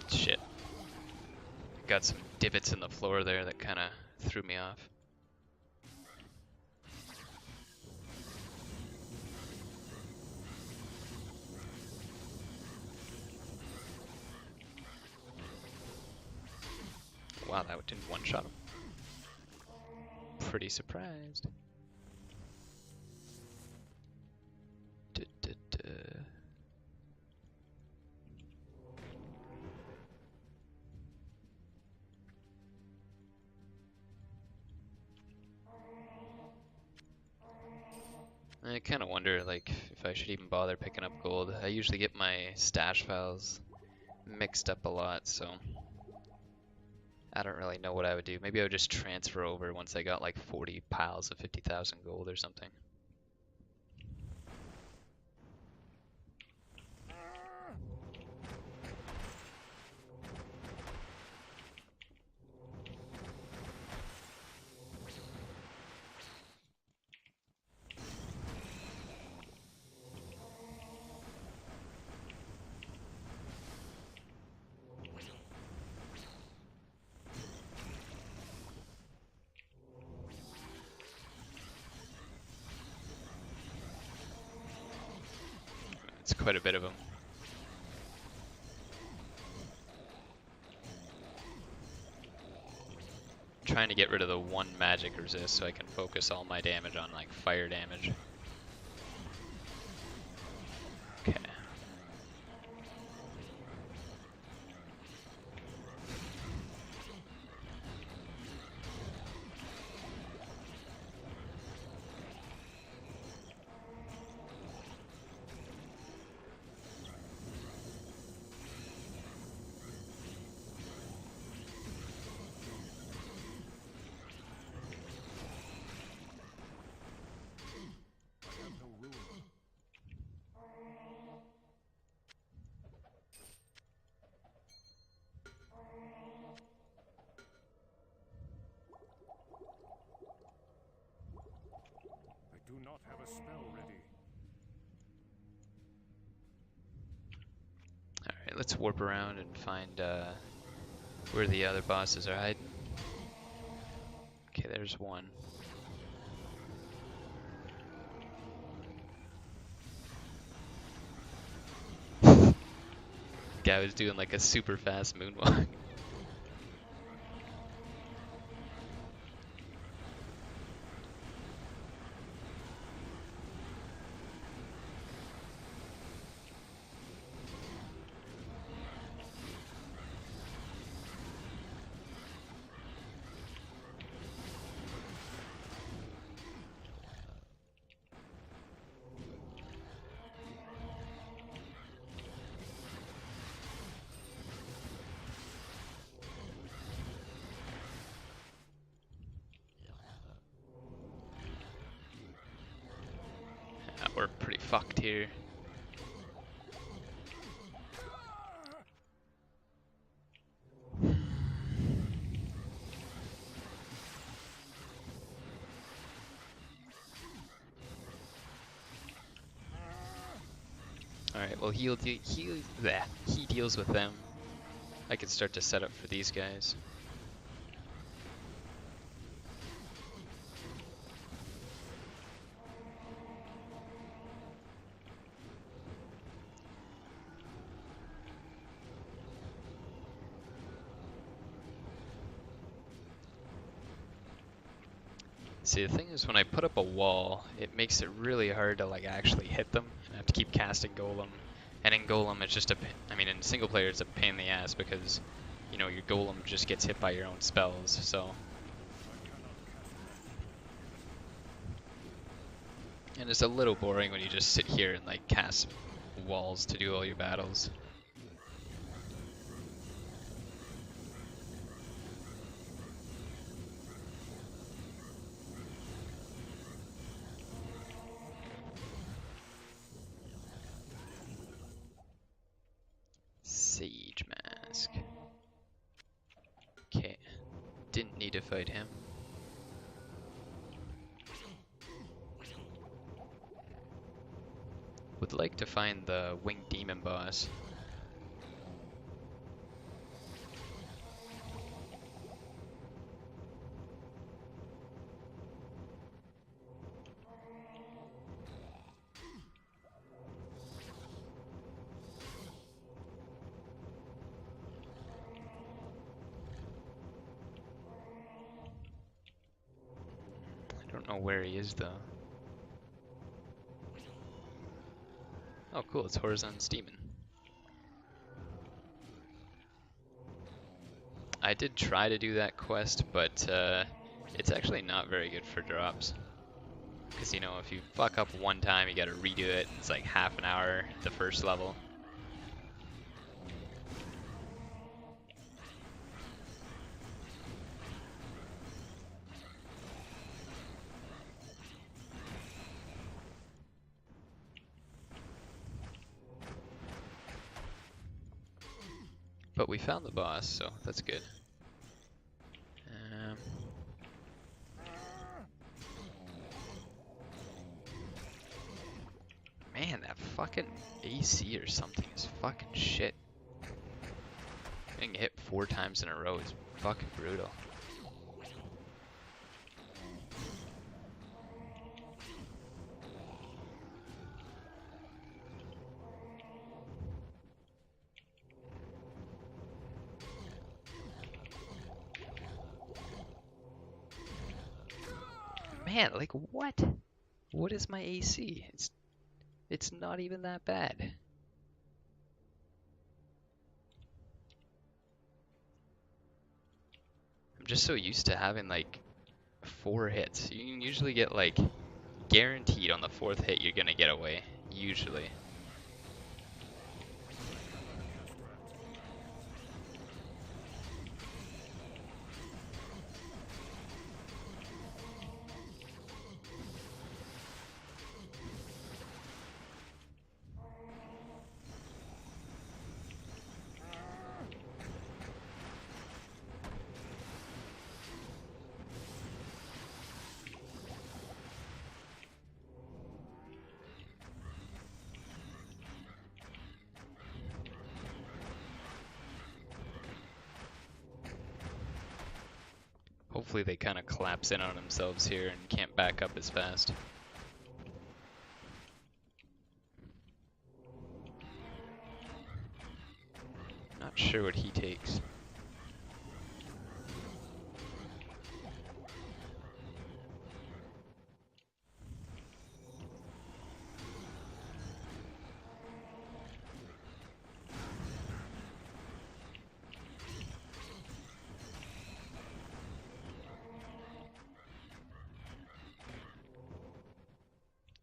A: Shit. Got some divots in the floor there that kind of threw me off. Wow, that didn't one-shot him. Pretty surprised. I kind of wonder, like, if I should even bother picking up gold. I usually get my stash files mixed up a lot, so I don't really know what I would do. Maybe I would just transfer over once I got like 40 piles of 50,000 gold or something. It's quite a bit of them. Trying to get rid of the one magic resist so I can focus all my damage on like fire damage. Okay.
B: I do not have a spell ready.
A: Alright, let's warp around and find where the other bosses are hiding. Okay, there's one. Guy was doing like a super fast moonwalk. We're pretty fucked here. Alright, well he deals with them. I can start to set up for these guys. See, the thing is when I put up a wall, it makes it really hard to like actually hit them. I have to keep casting Golem. And in Golem it's just I mean in single player it's a pain in the ass because, you know, your Golem just gets hit by your own spells, so. And it's a little boring when you just sit here and like cast walls to do all your battles. Sage Mask. Okay, didn't need to fight him. Would like to find the Winged Demon boss. don't know where he is though. Oh cool, it's Horizon's Demon. I did try to do that quest, but it's actually not very good for drops. Because, you know, if you fuck up one time, you gotta redo it. It's like half an hour at the first level. But we found the boss, so that's good. Man, that fucking AC or something is fucking shit. Getting hit 4 times in a row is fucking brutal. Man, like what? What is my AC? It's not even that bad. I'm just so used to having like 4 hits. You can usually get like guaranteed on the 4th hit you're gonna get away. Usually. Hopefully they kind of collapse in on themselves here and can't back up as fast. Not sure what he takes.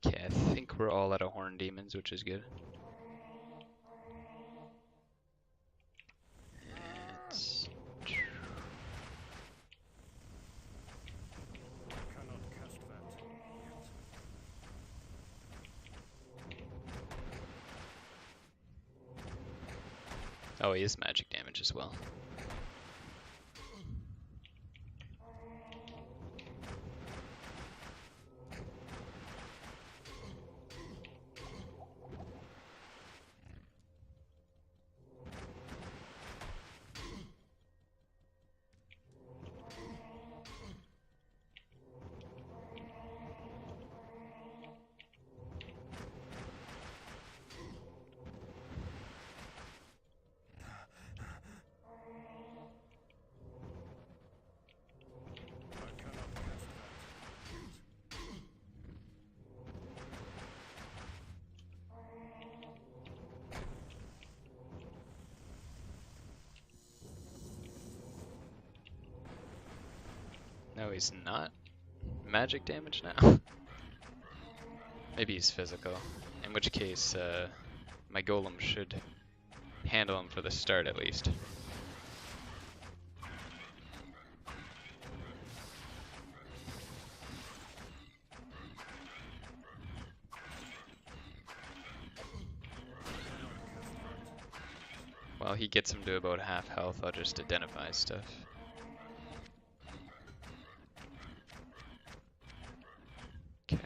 A: Okay, I think we're all out of horn demons, which is good. It's...
B: Cannot cast that yet.
A: Oh, he is magic damage as well. No, he's not magic damage now. Maybe he's physical. In which case, my golem should handle him for the start at least. While he gets him to about half health, I'll just identify stuff. Okay.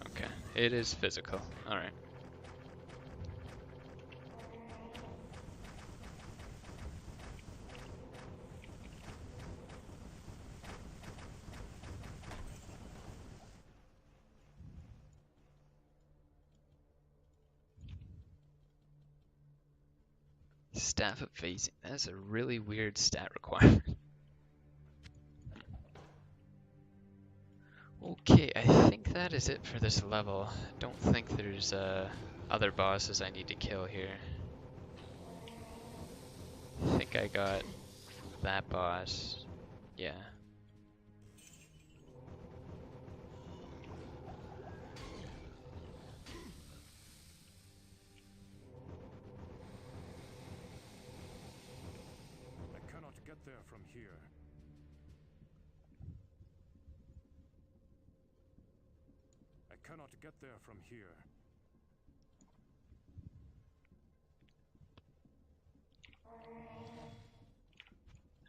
A: Okay, it is physical. Alright. Staff of Phasing. That's a really weird stat requirement. Okay, I think that is it for this level. Don't think there's other bosses I need to kill here. I think I got that boss. Yeah.
B: I cannot get there from here. I cannot get there from here.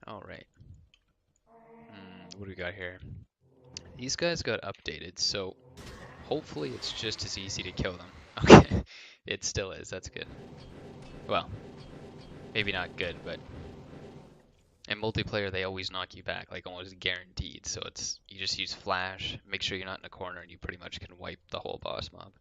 A: Alright. What do we got here? These guys got updated, so hopefully it's just as easy to kill them. Okay, it still is, that's good. Well, maybe not good, but in multiplayer they always knock you back, like almost guaranteed, so it's you just use flash, make sure you're not in a corner, and you pretty much can wipe the whole boss mob.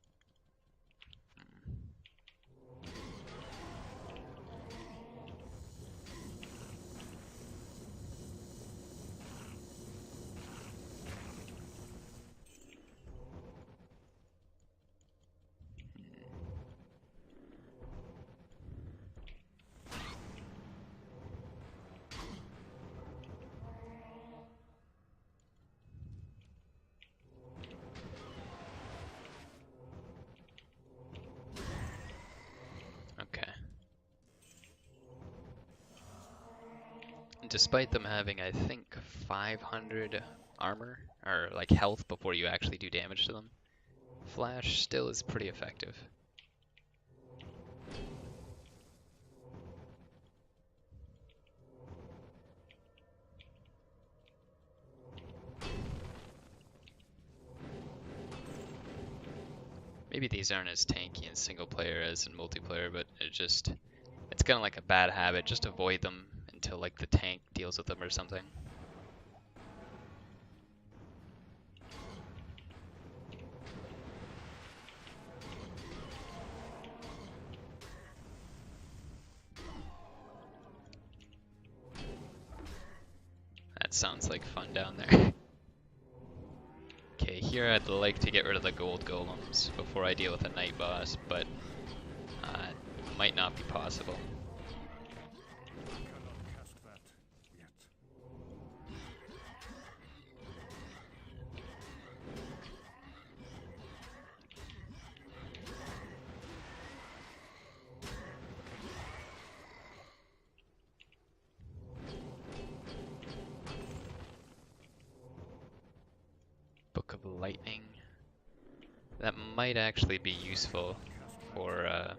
A: Okay. Despite them having, I think, 500 armor, or like health before you actually do damage to them, flash still is pretty effective. Maybe these aren't as tanky in single player as in multiplayer, but it's kind of like a bad habit. Just avoid them until like the tank deals with them or something. That sounds like fun down there. Okay, here I'd like to get rid of the gold golems before I deal with a night boss, but it might not be possible.
B: I cannot cast that yet.
A: Book of Lightning. That might actually be useful for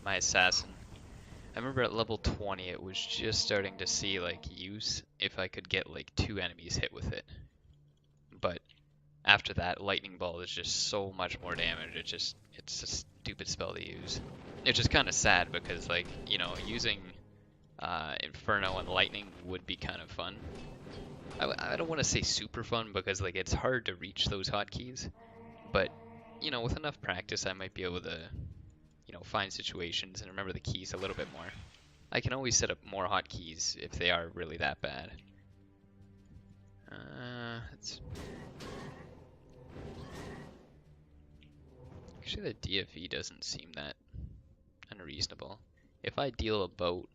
A: my assassin. I remember at level 20 it was just starting to see like use if I could get like 2 enemies hit with it. But after that, Lightning Ball is just so much more damage. It's a stupid spell to use. It's just kind of sad because like, you know, using Inferno and Lightning would be kind of fun. I don't want to say super fun because like it's hard to reach those hotkeys, but you know, with enough practice I might be able to, you know, find situations and remember the keys a little bit more. I can always set up more hotkeys if they are really that bad. Actually, the DFE doesn't seem that unreasonable. If I deal about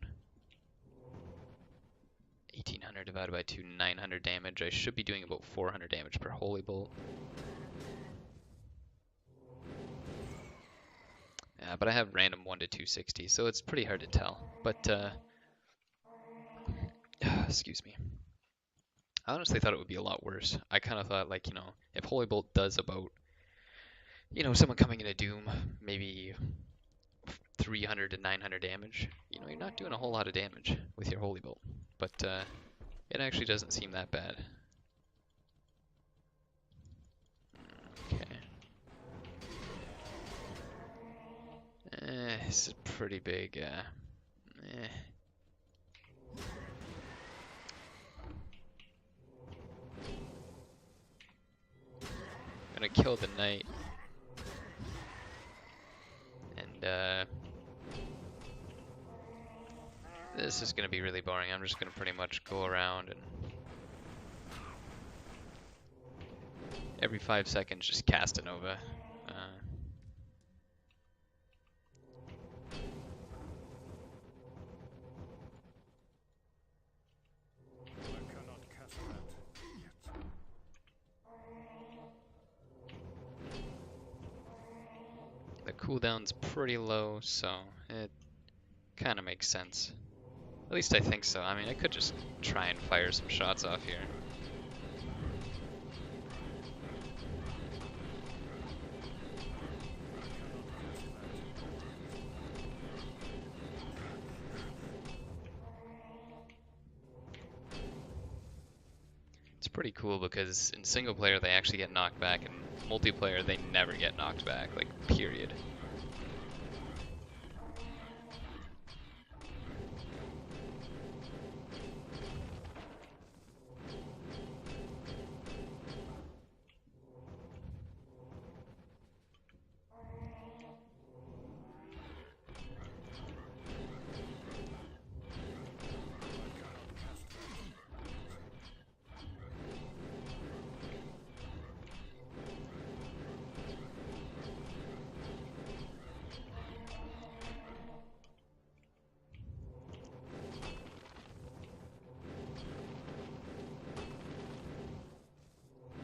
A: 1800 divided by 2, 900 damage, I should be doing about 400 damage per Holy Bolt. Yeah, but I have random 1 to 260, so it's pretty hard to tell. But, excuse me. I honestly thought it would be a lot worse. I kind of thought, like, you know, if Holy Bolt does about, you know, someone coming into Doom, maybe 300 to 900 damage, you know, you're not doing a whole lot of damage with your Holy Bolt. But, it actually doesn't seem that bad. Okay. This is pretty big, I'm gonna kill the knight. And, This is gonna be really boring. I'm just gonna pretty much go around and every 5 seconds just cast a Nova.
B: I cannot cast that yet.
A: The cooldown's pretty low, so it kind of makes sense. At least I think so. I mean, I could just try and fire some shots off here. It's pretty cool because in single player they actually get knocked back, and multiplayer they never get knocked back, like, period.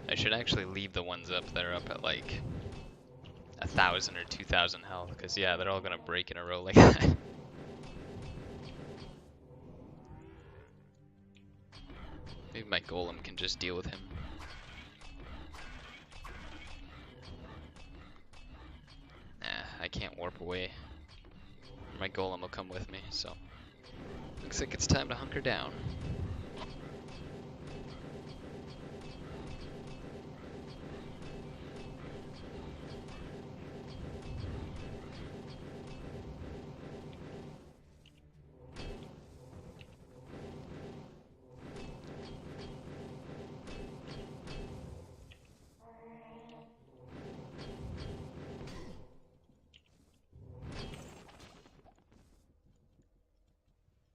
A: I should actually leave the ones up that are up at like 1,000 or 2,000 health, because yeah, they're all gonna break in a row like that. Maybe my golem can just deal with him. Nah, I can't warp away. My golem will come with me, so looks like it's time to hunker down.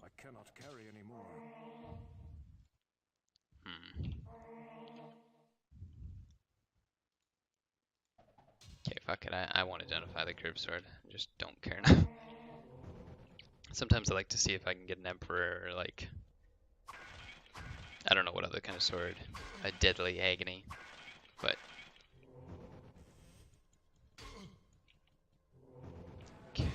B: I cannot carry anymore.
A: Okay, fuck it. I won't identify the curved sword. I just don't care enough. Sometimes I like to see if I can get an emperor or like, I don't know what other kind of sword. A deadly agony. But okay.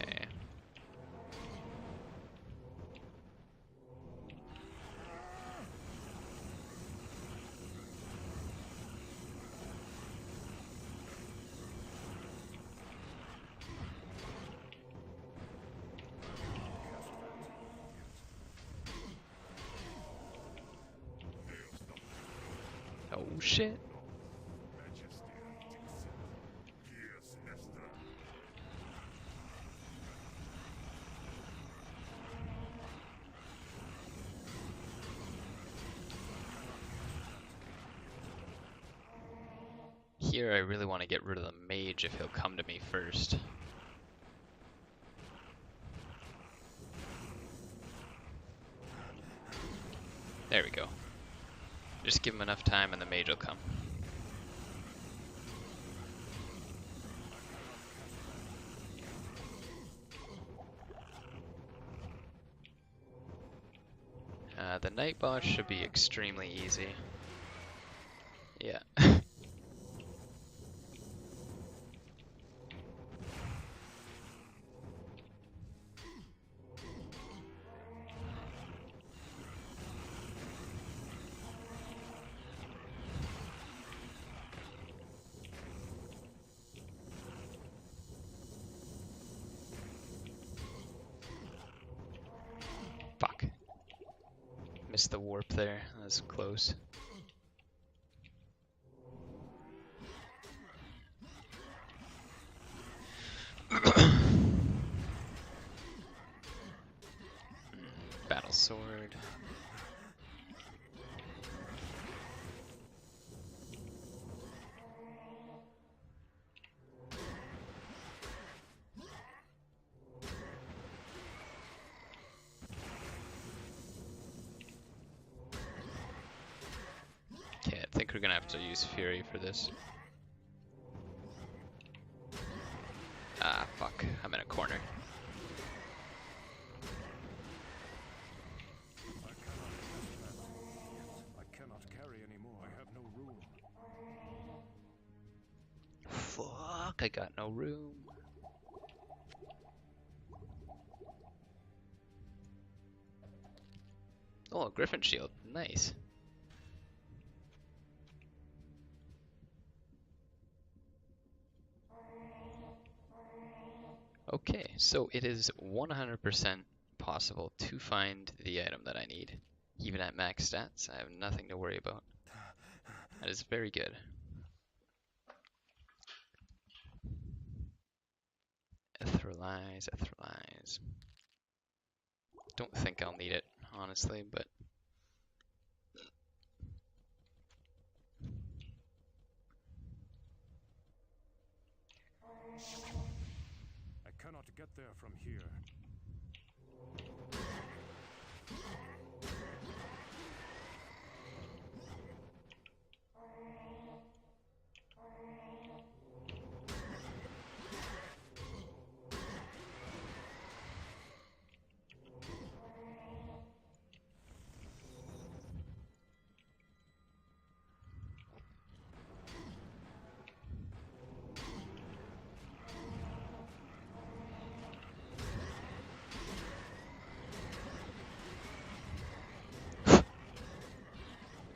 A: Oh shit. Here I really want to get rid of the mage if he'll come to me first. There we go. Just give him enough time and the mage will come. The night boss should be extremely easy. Yeah. Fuck. Missed the warp there. That was close. Battle sword. we're gonna have to use Fury for this. Ah, fuck. I'm in a corner.
B: I cannot carry anymore. I have no room.
A: Fuck, I got no room. Oh, a Griffin Shield. Nice. Okay, so it is 100% possible to find the item that I need. Even at max stats, I have nothing to worry about. That is very good. Etherealize, Etherealize. Don't think I'll need it, honestly, but...
B: I cannot get there from here.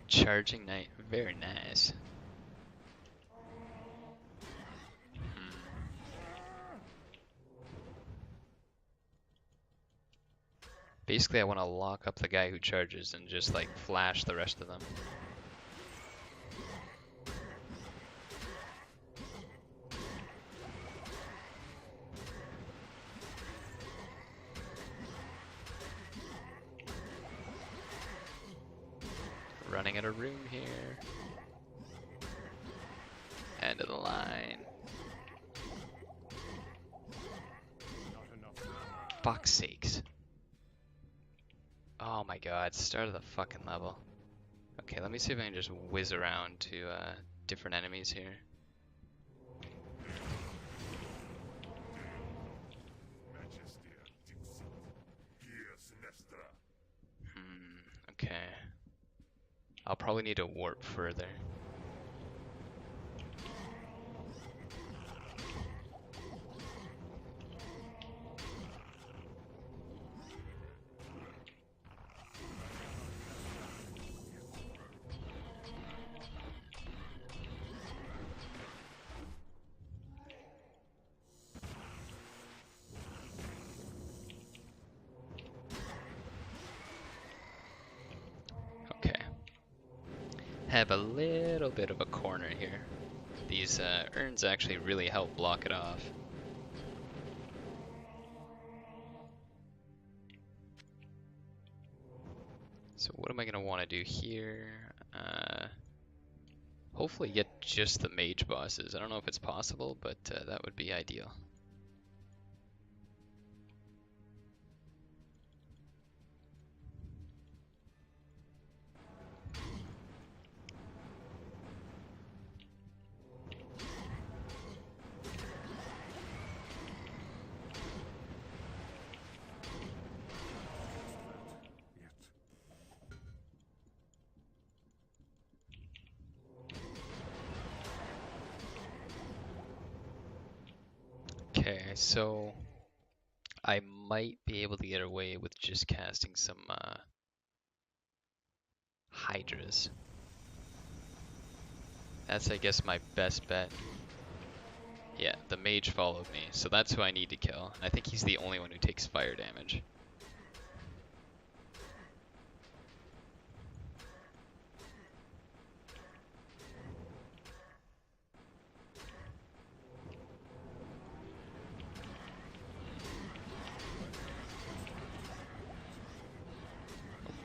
A: Charging Knight, very nice. Basically, I want to lock up the guy who charges and just like flash the rest of them. Running out of room here. End of the line.
B: Not enough room.
A: Fuck's sakes. Oh my god, start of the fucking level. Okay, let me see if I can just whiz around to different enemies here. Okay. I'll probably need to warp further. Okay. Have a little bit of a corner here. These urns actually really help block it off. So what am I going to want to do here? Hopefully get just the mage bosses. I don't know if it's possible, but that would be ideal. Okay, so I might be able to get away with just casting some Hydras. That's, I guess, my best bet. Yeah, the mage followed me, so that's who I need to kill. I think he's the only one who takes fire damage.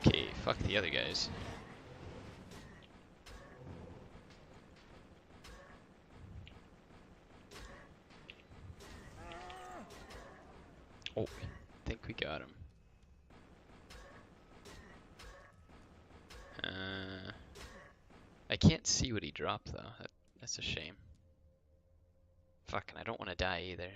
A: Okay, fuck the other guys. Oh, I think we got him. I can't see what he dropped though. That's a shame. Fucking, I don't want to die either.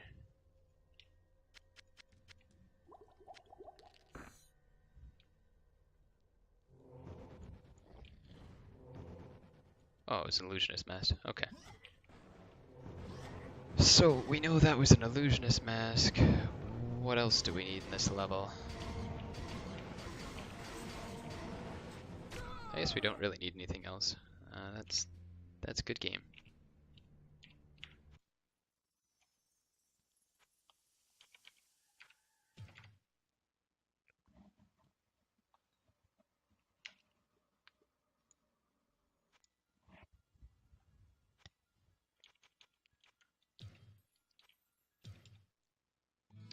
A: Oh, it was an illusionist mask. Okay. So, we know that was an illusionist mask. What else do we need in this level? I guess we don't really need anything else. That's a good game.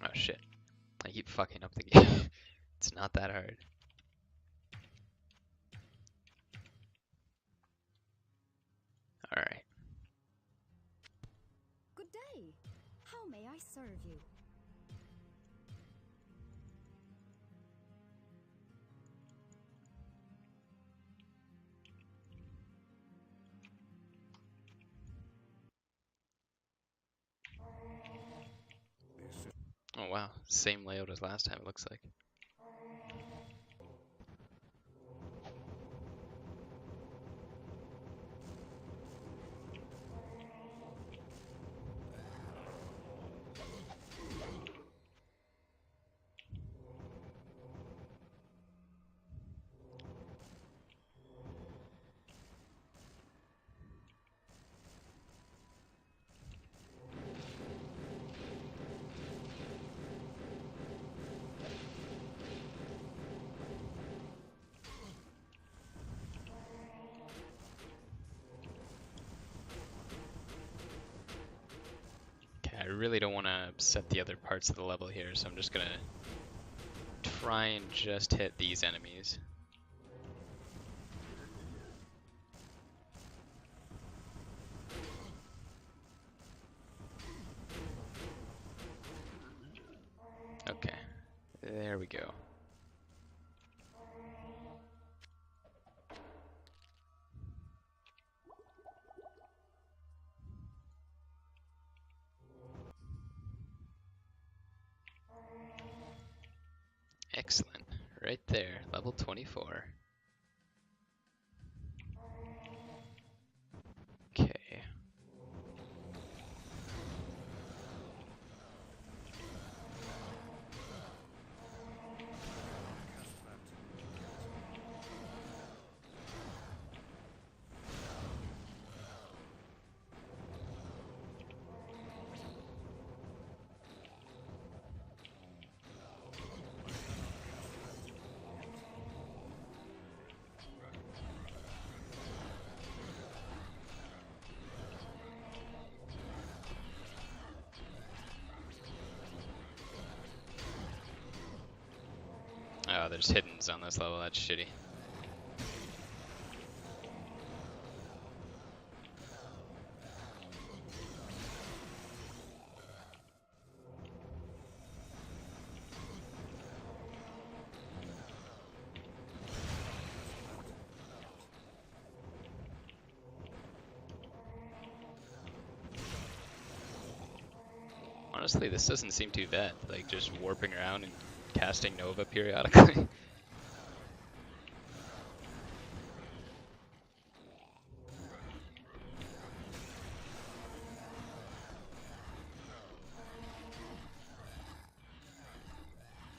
A: Oh shit. I keep fucking up the game. It's not that hard. Alright.
C: Good day. How may I serve you?
A: Oh wow. Same layout as last time, it looks like. Okay, I really don't want to upset the other parts of the level here, so I'm just gonna try and just hit these enemies. Okay, there we go. Excellent. Right there, level 24. Okay. Oh, there's hiddens on this level, that's shitty. Honestly, this doesn't seem too bad, like just warping around and casting Nova periodically.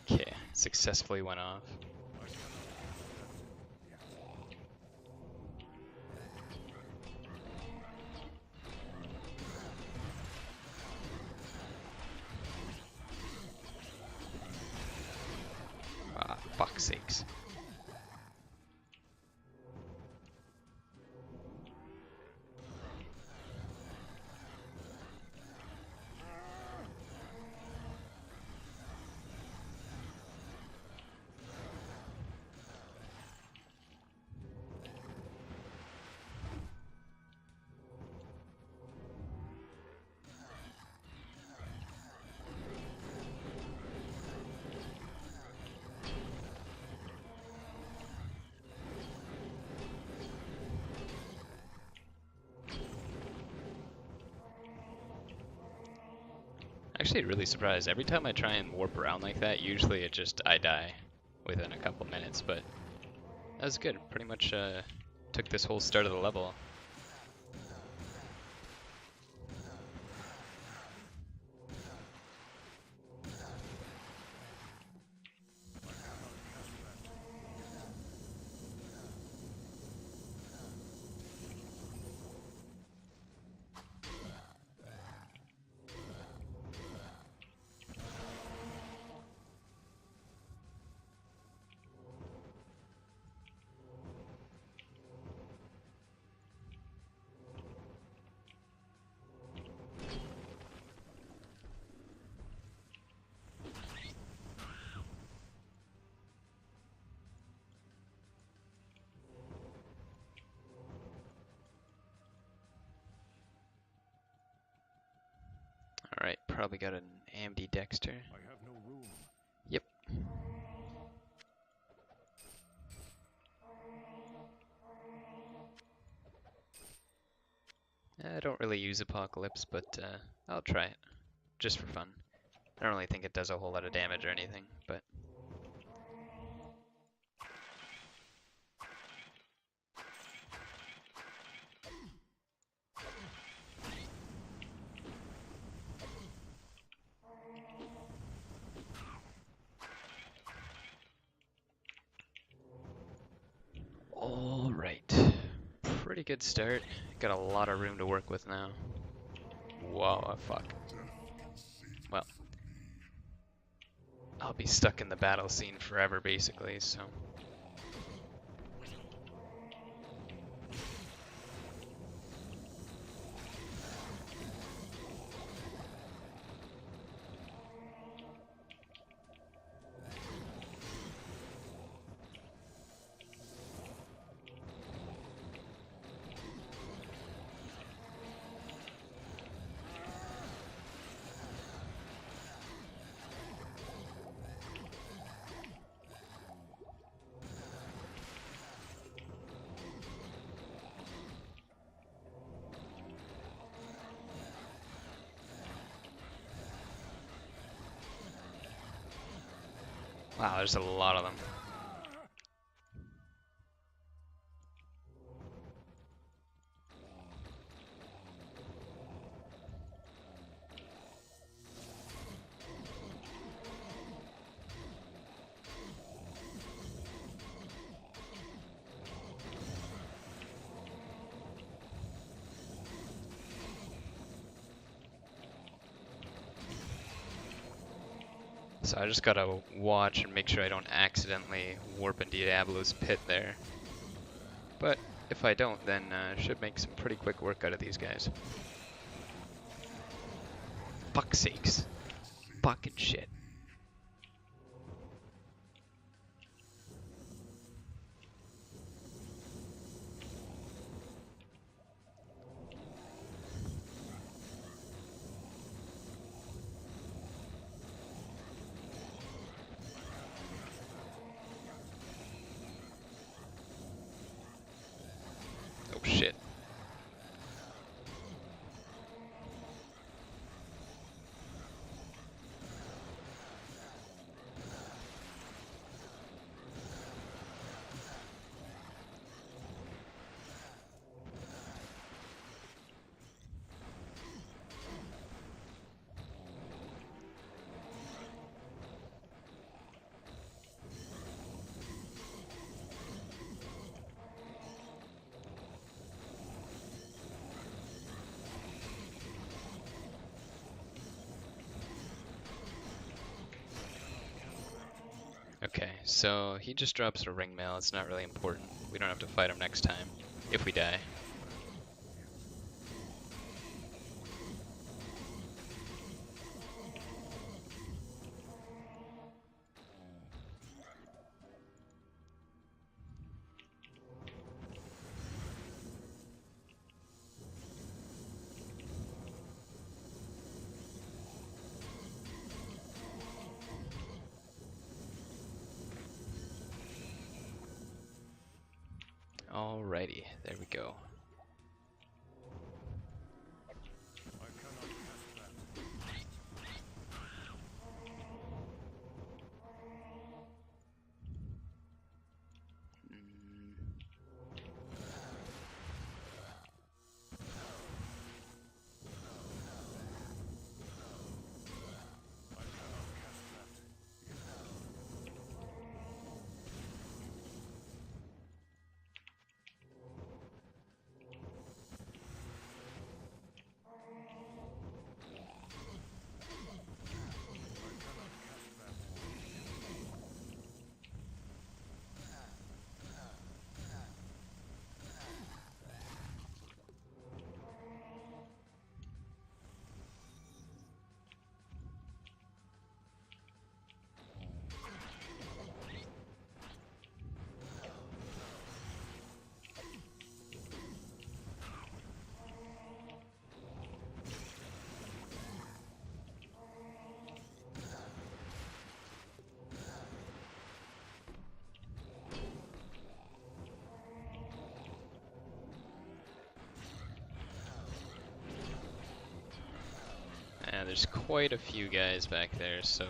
A: Okay, successfully went off. Ah, fuck's sakes. actually really surprised. Every time I try and warp around like that, usually I die within a couple minutes, but that was good. Pretty much took this whole start of the level. Alright, probably got an AMD Dexter.
B: I have no room.
A: Yep. I don't really use Apocalypse, but I'll try it. Just for fun. I don't really think it does a whole lot of damage or anything, but... Alright. Pretty good start. Got a lot of room to work with now. Whoa, fuck. Well, I'll be stuck in the battle scene forever, basically, so... Wow, there's a lot of them. So I just gotta watch and make sure I don't accidentally warp into Diablo's pit there. But if I don't, then should make some pretty quick work out of these guys. Fuck's sakes. Fucking shit. Oh shit. Okay, so he just drops a ring mail. It's not really important. We don't have to fight him next time, if we die. Alrighty, there we go.
B: I cannot cast that.
A: there's quite a few guys back there, so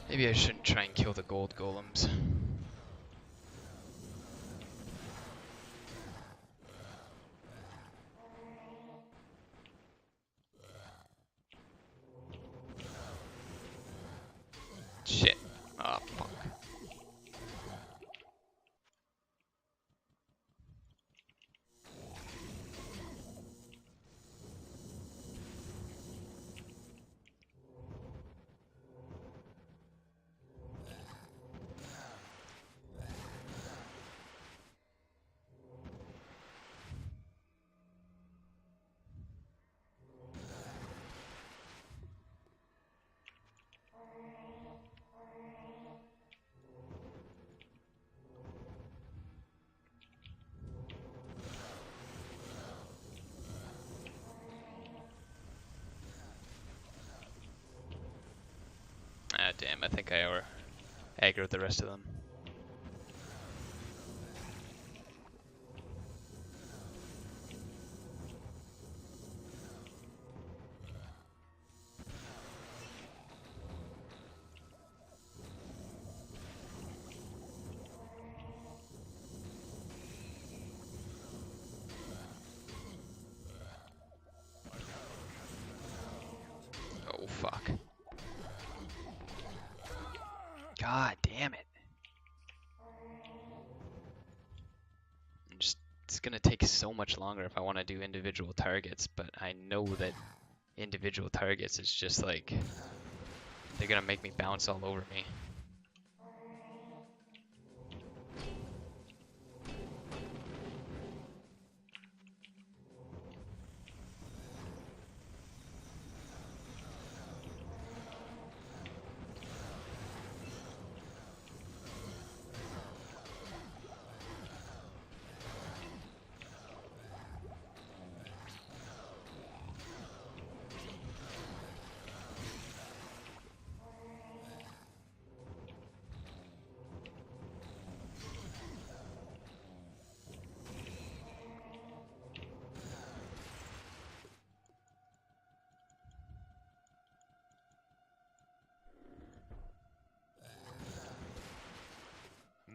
A: maybe I shouldn't try and kill the gold golems. Shit. Oh, fuck. Ah, damn, I think I aggroed the rest of them. Oh, fuck. God damn it. It's gonna take so much longer if I want to do individual targets, but I know that individual targets is just like, they're gonna make me bounce all over me.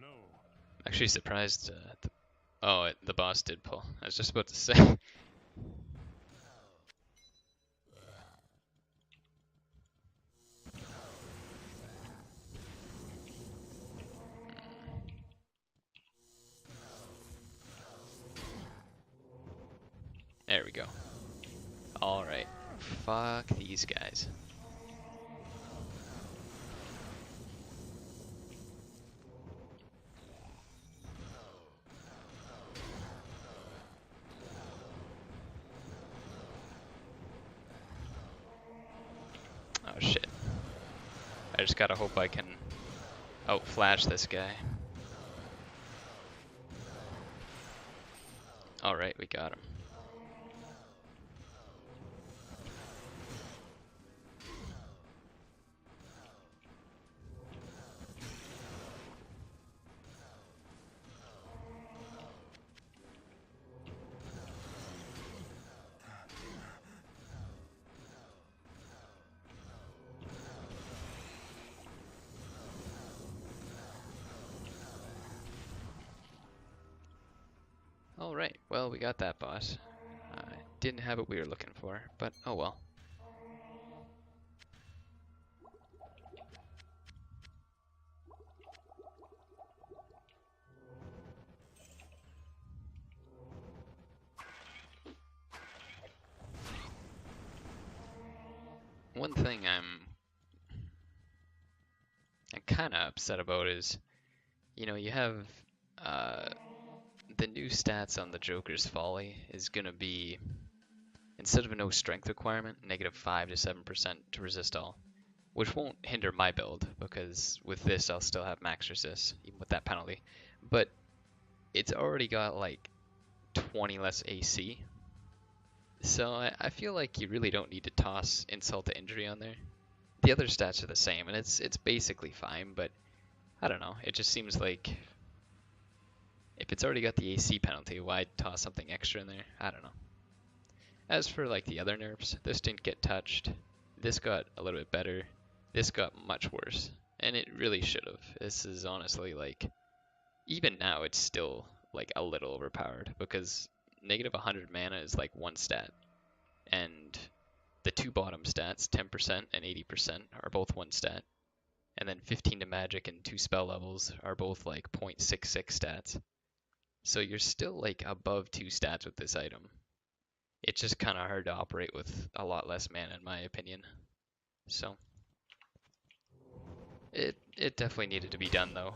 B: No.
A: Actually surprised. The boss did pull. I was just about to say. There we go. Alright. Fuck these guys. Oh shit. I just gotta hope I can outflash this guy. Alright, we got him. Alright, well, we got that boss. Didn't have what we were looking for, but oh well. One thing I'm kind of upset about is, you have the new stats on the Joker's Folly is gonna be, instead of a no strength requirement, -5 to 7% to resist all, which won't hinder my build because with this I'll still have max resist even with that penalty. But it's already got like 20 less AC, so I feel like you really don't need to toss insult to injury on there. The other stats are the same, and it's basically fine, but I don't know. It just seems like if it's already got the AC penalty, why toss something extra in there? I don't know. As for like the other nerfs, this didn't get touched. This got a little bit better. This got much worse. And it really should have. This is honestly like, even now it's still like a little overpowered because negative 100 mana is like one stat. And the two bottom stats, 10% and 80%, are both one stat. And then 15 to magic and 2 spell levels are both like 0.66 stats. So you're still like above 2 stats with this item. It's just kind of hard to operate with a lot less mana in my opinion. So it definitely needed to be done though.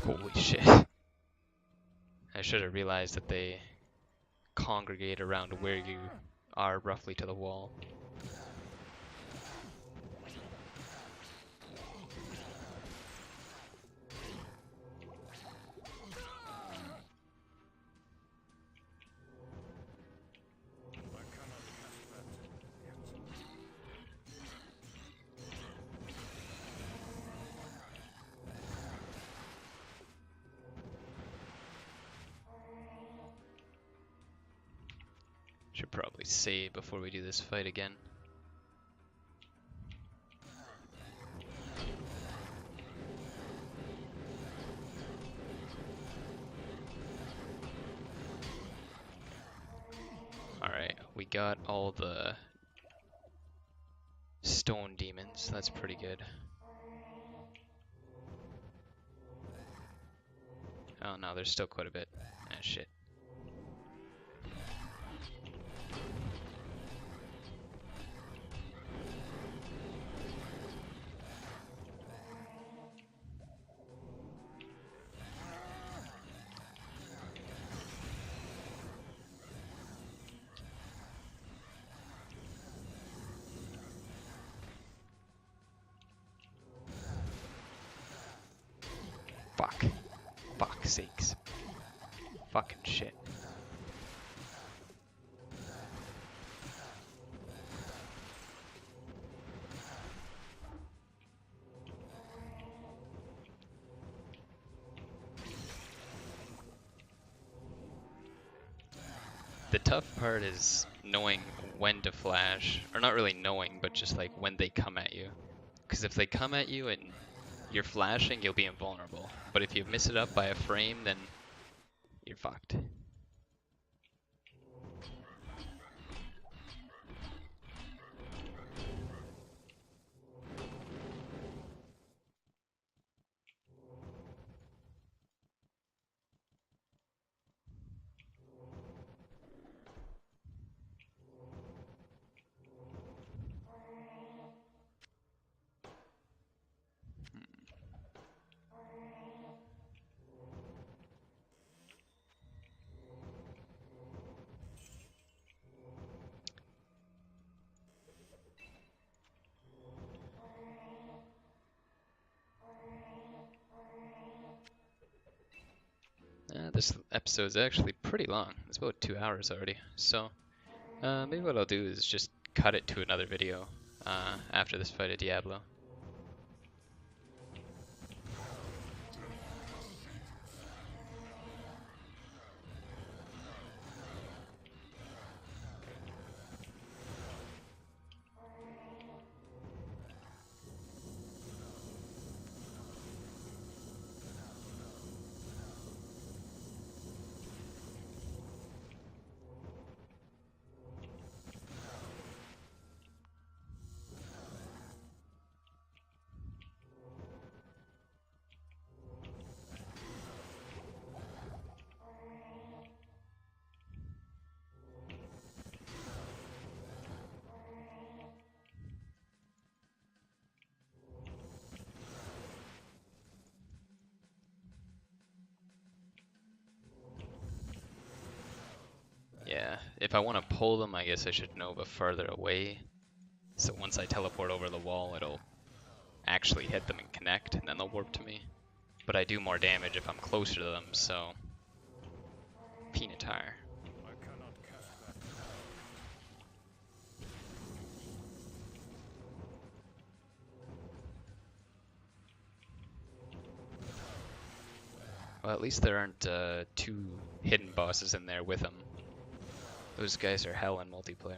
A: Holy shit. I should have realized that they congregate around where you are roughly to the wall. Should probably save before we do this fight again. Alright, we got all the stone demons. That's pretty good. Oh no, there's still quite a bit. Ah, shit. Fuck. Fuck sakes. Fucking shit. The tough part is knowing when to flash, or not really knowing, but just like when they come at you. Because if they come at you and you're flashing, you'll be invulnerable. But if you miss it up by a frame, then you're fucked. This episode's actually pretty long. It's about 2 hours already. So maybe what I'll do is just cut it to another video after this fight at Diablo. Yeah, if I want to pull them, I guess I should move farther away. So once I teleport over the wall, it'll actually hit them and connect, and then they'll warp to me. But I do more damage if I'm closer to them, so... Peanut tire.
B: I cannot cast that.
A: Well, at least there aren't two hidden bosses in there with them. Those guys are hell in multiplayer.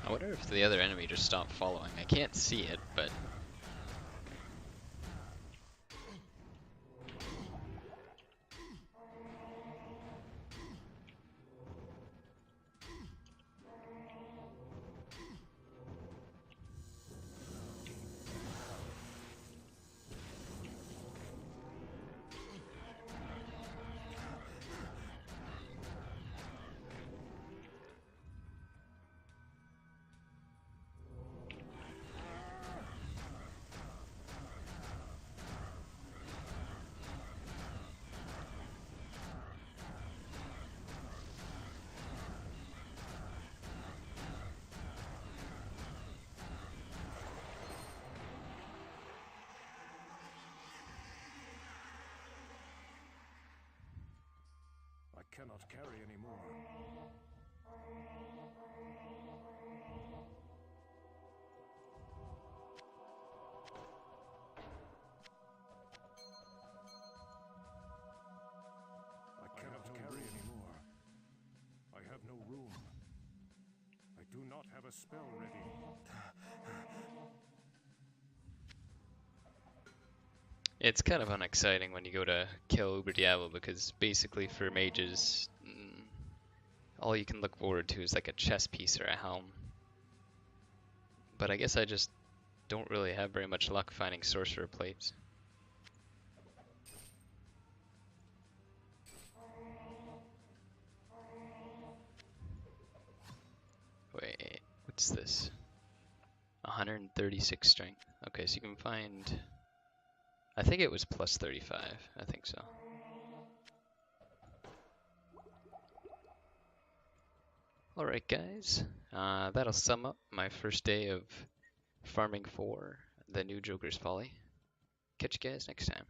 A: I wonder if the other enemy just stopped following. I can't see it, but...
B: I cannot carry anymore. I cannot carry anymore. I have no room. I do not have a spell ready.
A: It's kind of unexciting when you go to kill Uber Diablo because basically for mages, all you can look forward to is like a chess piece or a helm. But I guess I just don't really have very much luck finding sorcerer plates. Wait, what's this? 136 strength. Okay, so you can find... I think it was plus 35. I think so. Alright guys, that'll sum up my first day of farming for the new Joker's Folly. Catch you guys next time.